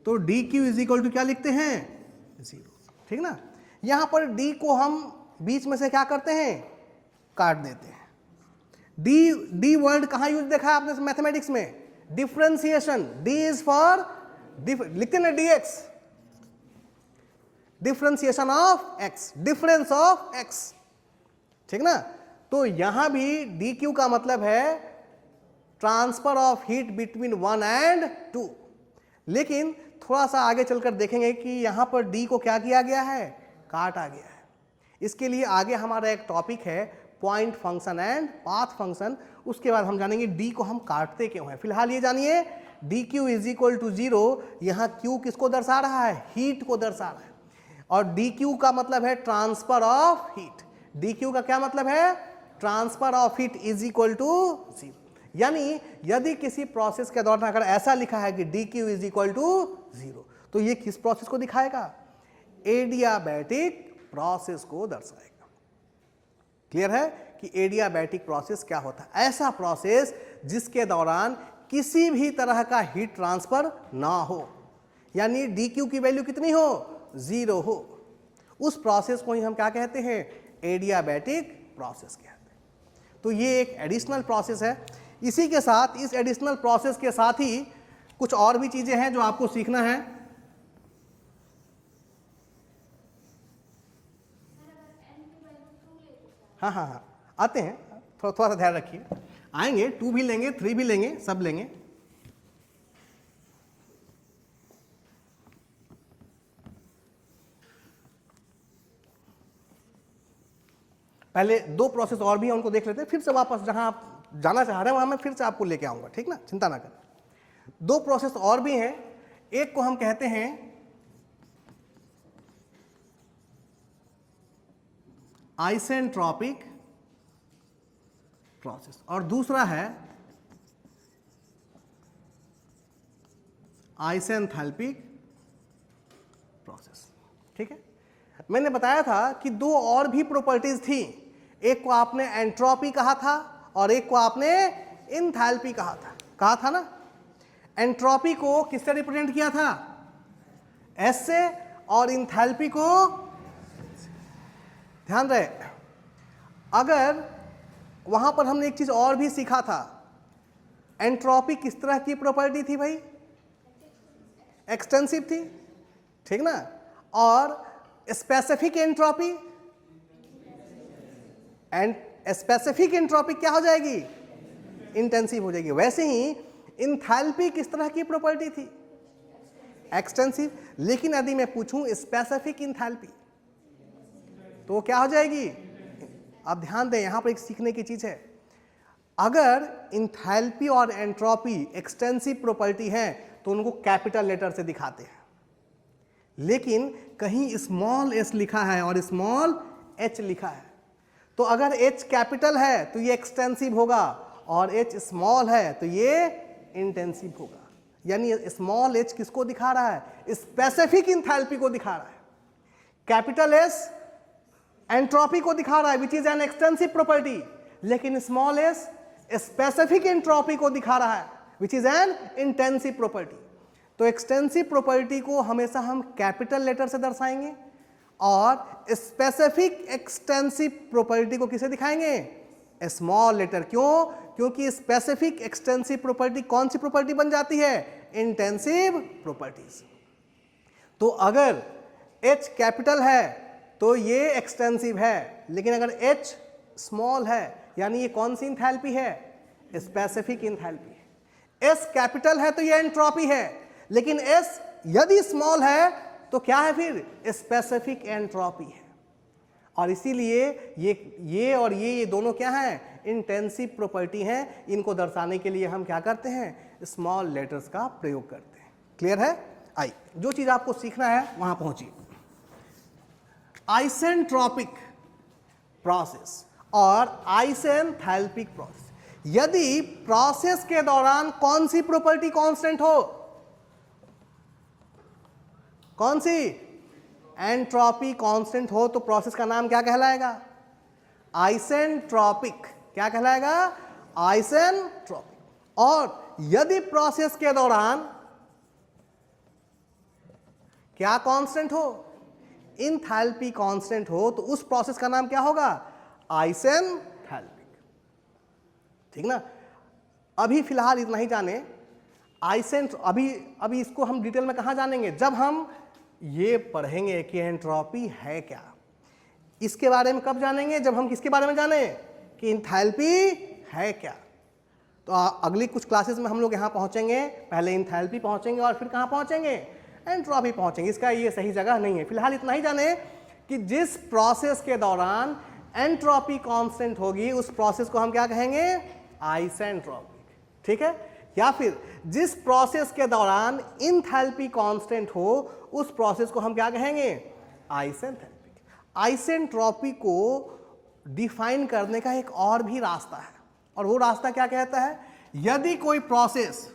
तो dQ इज इक्वल टू क्या लिखते हैं, 0, ठीक ना। यहां पर D को हम बीच में से क्या करते हैं, काट देते हैं। D वर्ड कहां यूज देखा है आपने मैथमेटिक्स में, डिफरेंशिएशन। D इज फॉर, लिखते हैं ना dx, differentiation of x, difference of x, ठीक ना। तो यहां भी dQ का मतलब है transfer of heat between 1 and 2। लेकिन थोड़ा सा आगे चलकर देखेंगे कि यहां पर D को क्या किया गया है, काटा गया है। इसके लिए आगे हमारा एक टॉपिक है point function and path function, उसके बाद हम जानेंगे D को हम काटते क्यों हैं। फिलहाल ये जानिए dQ इज इक्वल टू 0, यहाँ Q किसको दर्शा रहा है, हीट को दर्शा रहा है। और dQ का मतलब है ट्रांसफर ऑफ हीट। dQ का क्या मतलब है, transfer of heat is equal to 0। यानी यदि किसी प्रोसेस के दौरान अगर ऐसा लिखा है कि dQ इज इक्वल टू 0, तो ये किस प्रोसेस को दिखाएगा, एडियाबैटिक प्रोसेस को दर्शाएगा। क्लियर है कि एडियाबैटिक प्रोसेस क्या होता है, ऐसा प्रोसेस जिसके दौरान किसी भी तरह का हीट ट्रांसफर ना हो, यानी dQ की वैल्यू कितनी हो, 0 हो, उस प्रोसेस को ही हम क्या कहते हैं, एडियाबैटिक प्रोसेस कहते हैं। तो ये एक एडिशनल प्रोसेस है। इसी के साथ, इस एडिशनल प्रोसेस के साथ ही कुछ और भी चीजें हैं जो आपको सीखना है। हाँ, आते हैं, थोड़ा सा ध्यान रखिए, आएंगे, 2 भी लेंगे, 3 भी लेंगे, सब लेंगे। पहले 2 प्रोसेस और भी हैं, उनको देख लेते हैं, फिर से वापस जहां आप जाना चाह रहे हैं वहां मैं फिर से आपको लेके आऊंगा, ठीक ना, चिंता ना करें। 2 प्रोसेस और भी हैं, एक को हम कहते हैं आइसेंट्रोपिक प्रोसेस और दूसरा है आइसेंथैल्पिक प्रोसेस, ठीक है। मैंने बताया था कि 2 और भी प्रॉपर्टीज थी एक को आपने एंट्रोपी कहा था और एक को आपने इंथैल्पी कहा था ना। एंट्रोपी को किससे रिप्रेजेंट किया था? एस से, और इंथैल्पी को, ध्यान रहे, अगर वहां पर हमने एक चीज और भी सीखा था, एंट्रोपी किस तरह की प्रॉपर्टी थी भाई? एक्सटेंसिव थी, ठीक ना। और specific entropy, and specific entropy क्या हो जाएगी? इंटेंसिव हो जाएगी। वैसे ही इंथैल्पी किस तरह की प्रॉपर्टी थी? एक्सटेंसिव। लेकिन यदि मैं पूछूं स्पेसिफिक इंथैल्पी तो क्या हो जाएगी? अब ध्यान दें, यहां पर एक सीखने की चीज है। अगर इंथैल्पी और एंट्रोपी एक्सटेंसिव प्रॉपर्टी है तो उनको कैपिटल लेटर से दिखाते हैं, लेकिन कहीं स्मॉल एस लिखा है और स्मॉल एच लिखा है, तो अगर एच कैपिटल है तो ये एक्सटेंसिव होगा और एच स्मॉल है तो ये इंटेंसिव होगा। यानी स्मॉल एच किसको दिखा रहा है? स्पेसिफिक इंथैल्पी को दिखा रहा है। कैपिटल एस एंट्रोपी को दिखा रहा है which is an extensive property, लेकिन स्मॉल एस स्पेसिफिक एंट्रोपी को दिखा रहा है which is an intensive property. तो एक्सटेंसिव प्रॉपर्टी को हमेशा हम कैपिटल लेटर से दर्शाएंगे और स्पेसिफिक एक्सटेंसिव प्रॉपर्टी को किसे दिखाएंगे? Small letter. क्यों? क्योंकि स्पेसिफिक एक्सटेंसिव प्रॉपर्टी कौन सी प्रॉपर्टी बन जाती है? Intensive properties. तो अगर H कैपिटल है तो ये एक्सटेंसिव है, लेकिन अगर H स्मॉल है यानी ये कौन सी इंथैल्पी है? स्पेसिफिक इंथैल्पी है। S कैपिटल है तो ये एंट्रोपी है, लेकिन S यदि स्मॉल है तो क्या है फिर? स्पेसिफिक एंट्रोपी है। और इसीलिए ये और ये दोनों क्या हैं? इंटेंसिव प्रॉपर्टी हैं। इनको दर्शाने के लिए हम क्या करते हैं? स्मॉल लेटर्स का प्रयोग करते हैं। क्लियर है? आई जो चीज आपको सीखना है वहां पहुंचिए। आइसेंट्रोपिक प्रोसेस और आइसेंथैल्पिक प्रोसेस। यदि प्रोसेस के दौरान कौन सी प्रॉपर्टी कांस्टेंट हो? कौन सी? एंट्रोपी कांस्टेंट हो तो प्रोसेस का नाम क्या कहलाएगा? आइसेंट्रोपिक। क्या कहलाएगा? आइसेंट्रोपिक। और यदि प्रोसेस के दौरान क्या कांस्टेंट हो? इंथैल्पी कांस्टेंट हो तो उस प्रोसेस का नाम क्या होगा? आइसेंथैल्पिक। ठीक ना। अभी फिलहाल इतना ही जाने। अभी इसको हम डिटेल में कहां जानेंगे? जब हम ये पढ़ेंगे कि एंट्रोपी है क्या। इसके बारे में कब जानेंगे? जब हम किसके बारे में जाने कि इंथैल्पी है क्या। तो अगली कुछ क्लासेस में हम लोग यहां पहुंचेंगे। पहले इंथैल्पी पहुंचेंगे और फिर कहां पहुंचेंगे? एंट्रोपी पहुंचेंगे। इसका ये सही जगह नहीं है। फिलहाल इतना ही जाने कि जिस प्रोसेस के दौरान एंट्रोपी कांस्टेंट होगी उस प्रोसेस को हम क्या कहेंगे? आइसेंट्रोपिक। ठीक है। या फिर जिस प्रोसेस के दौरान इंथैल्पी कांस्टेंट हो उस प्रोसेस को हम क्या कहेंगे? आइसेंथैल्पिक। आइसेंट्रोपी को डिफाइन करने का एक और भी रास्ता है, और वो रास्ता क्या कहता है? यदि कोई प्रोसेस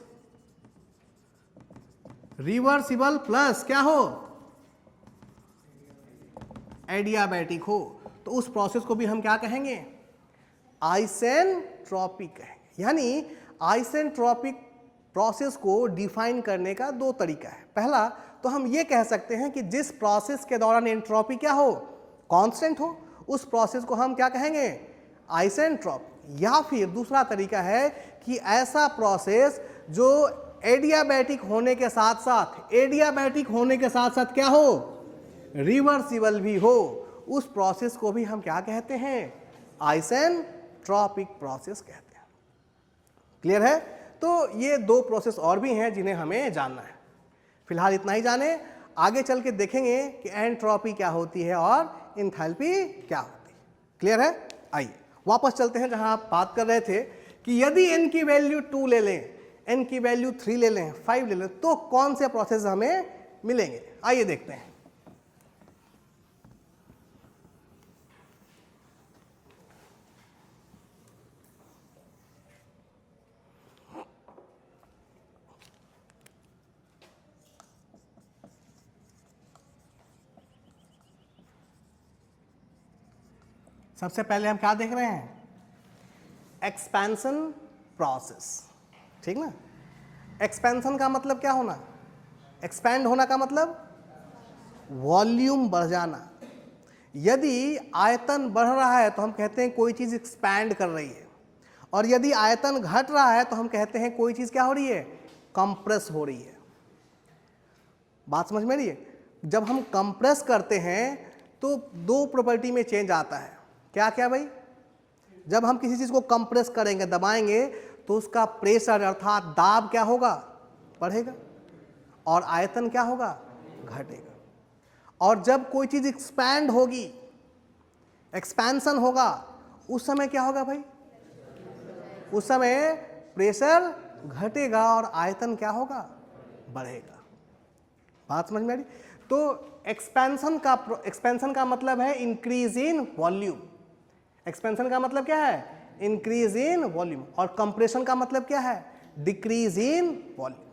रिवर्सिबल प्लस क्या हो? एडियाबैटिक हो तो उस प्रोसेस को भी हम क्या कहेंगे? आइसेंट्रोपिक कहेंगे। यानी आइसेंट्रोपिक प्रोसेस को डिफाइन करने का दो तरीका है। पहला तो हम ये कह सकते हैं कि जिस प्रोसेस के दौरान एंट्रोपी क्या हो? कांस्टेंट हो, उस प्रोसेस को हम क्या कहेंगे? आइसेंट्रोपिक। या फिर दूसरा तरीका है कि ऐसा प्रोसेस जो एडियाबैटिक होने के साथ साथ क्या हो? रिवर्सिबल भी हो, उस प्रोसेस को भी हम क्या कहते हैं? आइसेंट्रोपिक प्रोसेस कहते हैं। क्लियर है? तो ये दो प्रोसेस और भी हैं जिन्हें हमें जानना है। फिलहाल इतना ही जाने, आगे चल के देखेंगे कि एंट्रोपी क्या होती है और इंथैल्पी क्या होती है। क्लियर है? आइए वापस चलते हैं जहां आप बात कर रहे थे कि यदि n की वैल्यू 2 ले लें, n की वैल्यू 3 ले लें, 5 ले लें, तो कौन से प्रोसेस हमें मिलेंगे? आइए देखते हैं। सबसे पहले हम क्या देख रहे हैं? एक्सपेंशन प्रोसेस, ठीक ना। एक्सपेंशन का मतलब क्या होना? एक्सपैंड होना का मतलब वॉल्यूम बढ़ जाना। यदि आयतन बढ़ रहा है तो हम कहते हैं कोई चीज़ एक्सपैंड कर रही है, और यदि आयतन घट रहा है तो हम कहते हैं कोई चीज़ क्या हो रही है? कंप्रेस हो रही है। बात समझ में आ रही है? जब हम कंप्रेस करते हैं तो दो प्रॉपर्टी में चेंज आता है। क्या क्या भाई? जब हम किसी चीज़ को कंप्रेस करेंगे, दबाएंगे, तो उसका प्रेशर अर्थात दाब क्या होगा? बढ़ेगा, और आयतन क्या होगा? घटेगा। और जब कोई चीज़ एक्सपैंड होगी, एक्सपेंशन होगा, उस समय क्या होगा भाई? उस समय प्रेशर घटेगा और आयतन क्या होगा? बढ़ेगा। बात समझ में आ रही? तो एक्सपेंशन का मतलब है इंक्रीज इन वॉल्यूम। एक्सपेंशन का मतलब क्या है? Increase in volume. और कंप्रेशन का मतलब क्या है? Decrease in volume.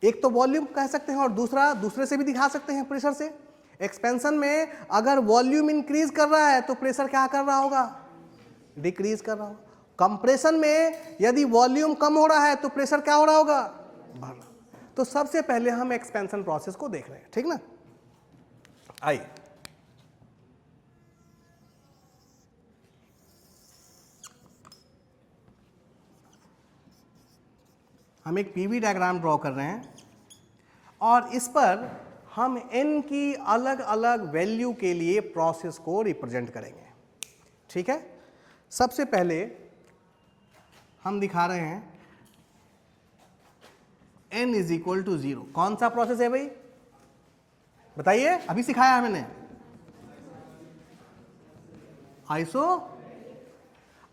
एक तो वॉल्यूम कह सकते हैं और दूसरे से भी दिखा सकते हैं, प्रेशर से। एक्सपेंशन में अगर वॉल्यूम इंक्रीज कर रहा है तो प्रेशर क्या कर रहा होगा? डिक्रीज कर रहा होगा। कंप्रेशन में यदि वॉल्यूम कम हो रहा है तो प्रेशर क्या हो रहा होगा? बढ़ रहा। तो सबसे पहले हम एक्सपेंशन प्रोसेस को देख रहे हैं, ठीक ना। आइए, हम एक पीवी डायग्राम ड्रॉ कर रहे हैं और इस पर हम n की अलग अलग वैल्यू के लिए प्रोसेस को रिप्रेजेंट करेंगे, ठीक है। सबसे पहले हम दिखा रहे हैं n इज इक्वल टू 0। कौन सा प्रोसेस है भाई? बताइए, अभी सिखाया है मैंने, आइसो।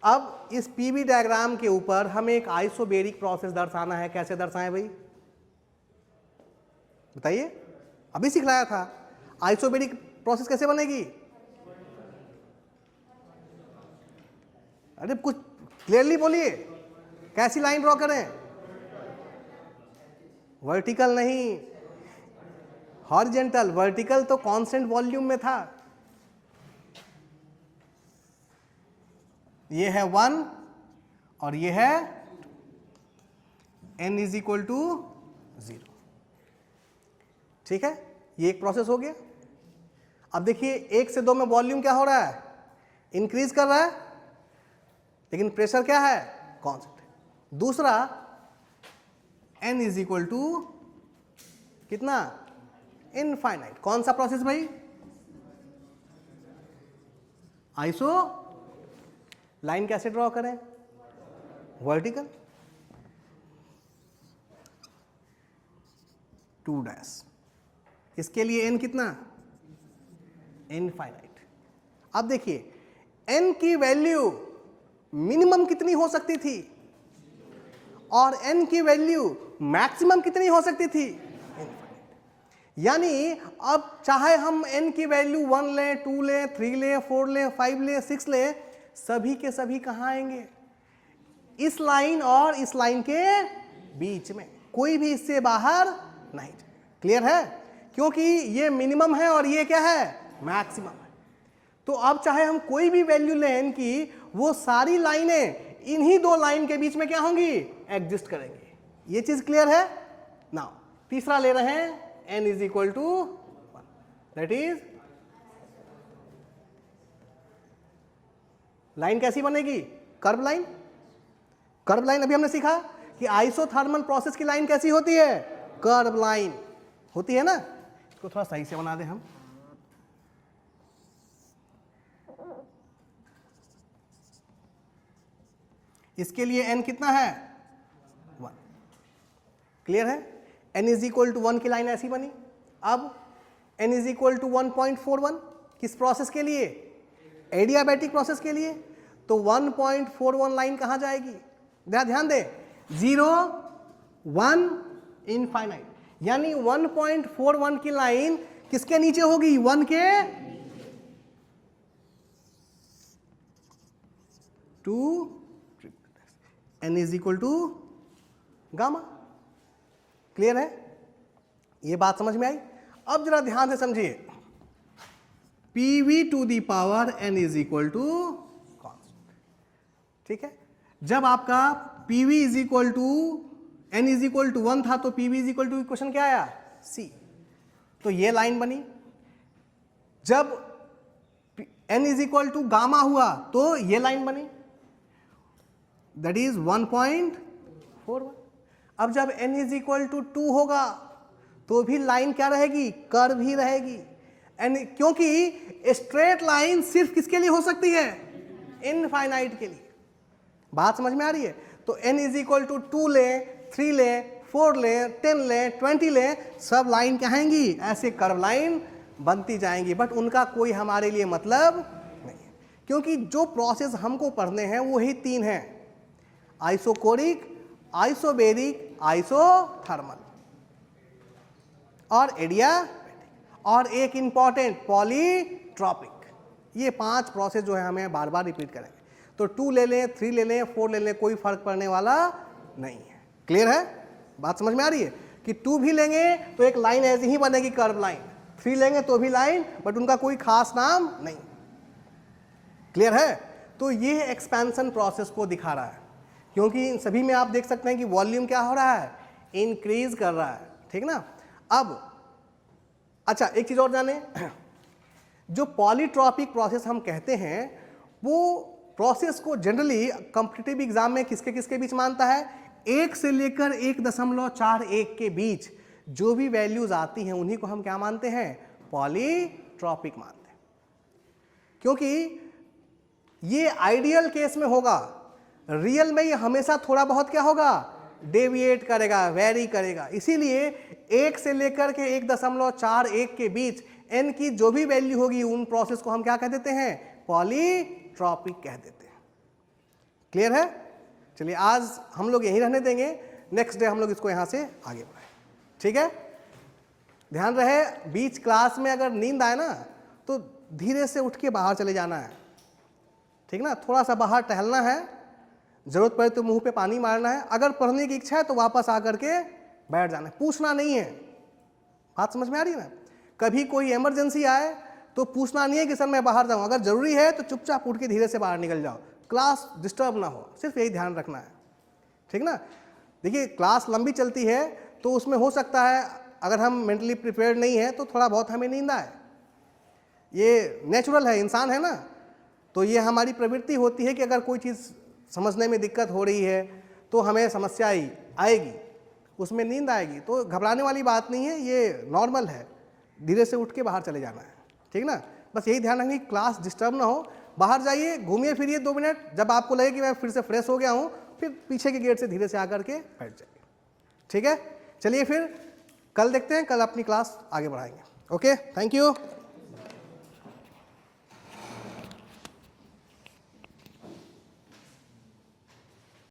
अब इस पीवी डायग्राम के ऊपर हमें एक आइसोबेरिक प्रोसेस दर्शाना है। कैसे दर्शाएं भाई? बताइए, अभी सिखलाया था। आइसोबेरिक प्रोसेस कैसे बनेगी? अरे कुछ क्लियरली बोलिए, कैसी लाइन ड्रॉ करें? वर्टिकल नहीं, हॉरिजॉन्टल। वर्टिकल तो कांस्टेंट वॉल्यूम में था। ये है 1 और ये है n इज इक्वल टू 0, ठीक है। ये एक प्रोसेस हो गया। अब देखिए 1 से 2 में वॉल्यूम क्या हो रहा है? इंक्रीज कर रहा है, लेकिन प्रेशर क्या है? कांस्टेंट है। दूसरा n इज इक्वल टू कितना? इनफाइनाइट। कौन सा प्रोसेस भाई? आइसो। लाइन कैसे ड्रॉ करें? वर्टिकल, 2 इसके लिए n कितना? इनफाइनाइट। अब देखिए n की वैल्यू मिनिमम कितनी हो सकती थी और n की वैल्यू मैक्सिमम कितनी हो सकती थी? इनफाइनाइट। यानी अब चाहे हम n की वैल्यू 1 लें, 2 लें, 3 लें, 4 लें, 5 लें, 6 लें, सभी के सभी कहाँ आएंगे? इस लाइन और इस लाइन के बीच में। कोई भी इससे बाहर नहीं। क्लियर है? क्योंकि ये मिनिमम है और ये क्या है? मैक्सिमम है। तो अब चाहे हम कोई भी वैल्यू लें n की, वो सारी लाइनें इन्हीं दो लाइन के बीच में क्या होंगी? एग्जिस्ट करेंगी। ये चीज क्लियर है? नाउ तीसरा ले रहे हैं n is equal to 1, that is line कैसी बनेगी? Curve line. कर्व लाइन अभी हमने सीखा कि आइसोथर्मल प्रोसेस की लाइन कैसी होती है? कर्व लाइन होती है ना। इसको थोड़ा सही से बना दें हम। इसके लिए n कितना है? 1। क्लियर है? n इज इक्वल टू 1 की लाइन ऐसी बनी। अब n इज इक्वल टू 1.41 किस प्रोसेस के लिए? एडियाबैटिक प्रोसेस के लिए। तो 1.41 लाइन कहाँ जाएगी? ध्यान दें, 0, 1, इनफाइनाइट। यानी 1.41 की लाइन किसके नीचे होगी? 1 के 2 n is equal to gamma. Clear है? ये बात समझ में आई? अब जरा ध्यान से समझिए। PV to the power n is equal to constant. ठीक है, जब आपका PV is equal to n is equal to 1 था तो PV is equal to equation क्या आया, C। तो ये लाइन बनी। जब n is equal to gamma हुआ तो ये लाइन बनी, दैट इज 1.41। अब जब n इज इक्वल टू 2 होगा तो भी लाइन क्या रहेगी, कर्व ही रहेगी। एंड क्योंकि स्ट्रेट लाइन सिर्फ किसके लिए हो सकती है, इनफाइनाइट के लिए। बात समझ में आ रही है? तो n इज इक्वल टू 2 ले, 3 ले, 4 ले, 10 ले, 20 ले, सब लाइन क्या आएंगी, ऐसे कर्व लाइन बनती जाएंगी, बट उनका कोई हमारे लिए मतलब नहीं है, क्योंकि जो प्रोसेस हमको पढ़ने हैं वही 3 हैं, आइसोकोरिक, आइसोबेरिक, आइसोथर्मल और एडियाबैटिक, और एक इंपॉर्टेंट पॉलीट्रॉपिक। ये 5 प्रोसेस जो है हमें बार बार रिपीट करेंगे। तो 2 ले लें, 3 ले लें, 4 ले लें, कोई फर्क पड़ने वाला नहीं है। क्लियर है? बात समझ में आ रही है कि 2 भी लेंगे तो एक लाइन ऐसी ही बनेगी, कर्व लाइन। 3 लेंगे तो भी लाइन, बट उनका कोई खास नाम नहीं। क्लियर है? तो ये एक्सपेंशन प्रोसेस को दिखा रहा है, क्योंकि इन सभी में आप देख सकते हैं कि वॉल्यूम क्या हो रहा है, इंक्रीज कर रहा है। ठीक ना? अब अच्छा, एक चीज और जाने, जो पॉलीट्रॉपिक प्रोसेस हम कहते हैं वो प्रोसेस को जनरली कॉम्पिटिटिव एग्जाम में किसके किसके बीच मानता है, 1 से लेकर 1.41 के बीच जो भी वैल्यूज आती हैं उन्हीं को हम क्या मानते हैं, पॉलीट्रॉपिक मानते हैं। क्योंकि ये आइडियल केस में होगा, रियल में ये हमेशा थोड़ा बहुत क्या होगा, डेविएट करेगा, वेरी करेगा। इसीलिए 1 से लेकर के 1.41 के बीच n की जो भी वैल्यू होगी उन प्रोसेस को हम क्या कह देते हैं, पॉलीट्रॉपिक कह देते हैं। क्लियर है? चलिए आज हम लोग यहीं रहने देंगे, नेक्स्ट डे हम लोग इसको यहां से आगे बढ़ाएं। ठीक है? ध्यान रहे, बीच क्लास में अगर नींद आए ना तो धीरे से उठ के बाहर चले जाना है। ठीक ना? थोड़ा सा बाहर टहलना है, जरूरत पड़े तो मुंह पे पानी मारना है, अगर पढ़ने की इच्छा है तो वापस आकर के बैठ जाना है, पूछना नहीं है। बात समझ में आ रही है ना? कभी कोई इमरजेंसी आए तो पूछना नहीं है कि सर मैं बाहर जाऊं, अगर जरूरी है तो चुपचाप उठ के धीरे से बाहर निकल जाओ, क्लास डिस्टर्ब ना हो, सिर्फ यही ध्यान रखना है। ठीक ना? देखिए क्लास लंबी चलती है तो उसमें हो सकता है अगर हम मेंटली प्रिपेयर्ड नहीं है तो थोड़ा बहुत हमें नींद आए, ये नेचुरल है, इंसान है ना, तो ये हमारी प्रवृत्ति होती है कि अगर कोई चीज़ समझने में दिक्कत हो रही है तो हमें समस्या आएगी, उसमें नींद आएगी, तो घबराने वाली बात नहीं है, ये नॉर्मल है, धीरे से उठ के बाहर चले जाना है। ठीक ना? बस यही ध्यान रखिए क्लास डिस्टर्ब ना हो, बाहर जाइए, घूमिए फिरिए 2 मिनट, जब आपको लगे कि मैं फिर से फ्रेश हो गया हूँ फिर पीछे के गेट से धीरे से आकर के बैठ जाइए। ठीक है? चलिए फिर कल देखते हैं, कल अपनी क्लास आगे बढ़ाएंगे। Okay, thank you.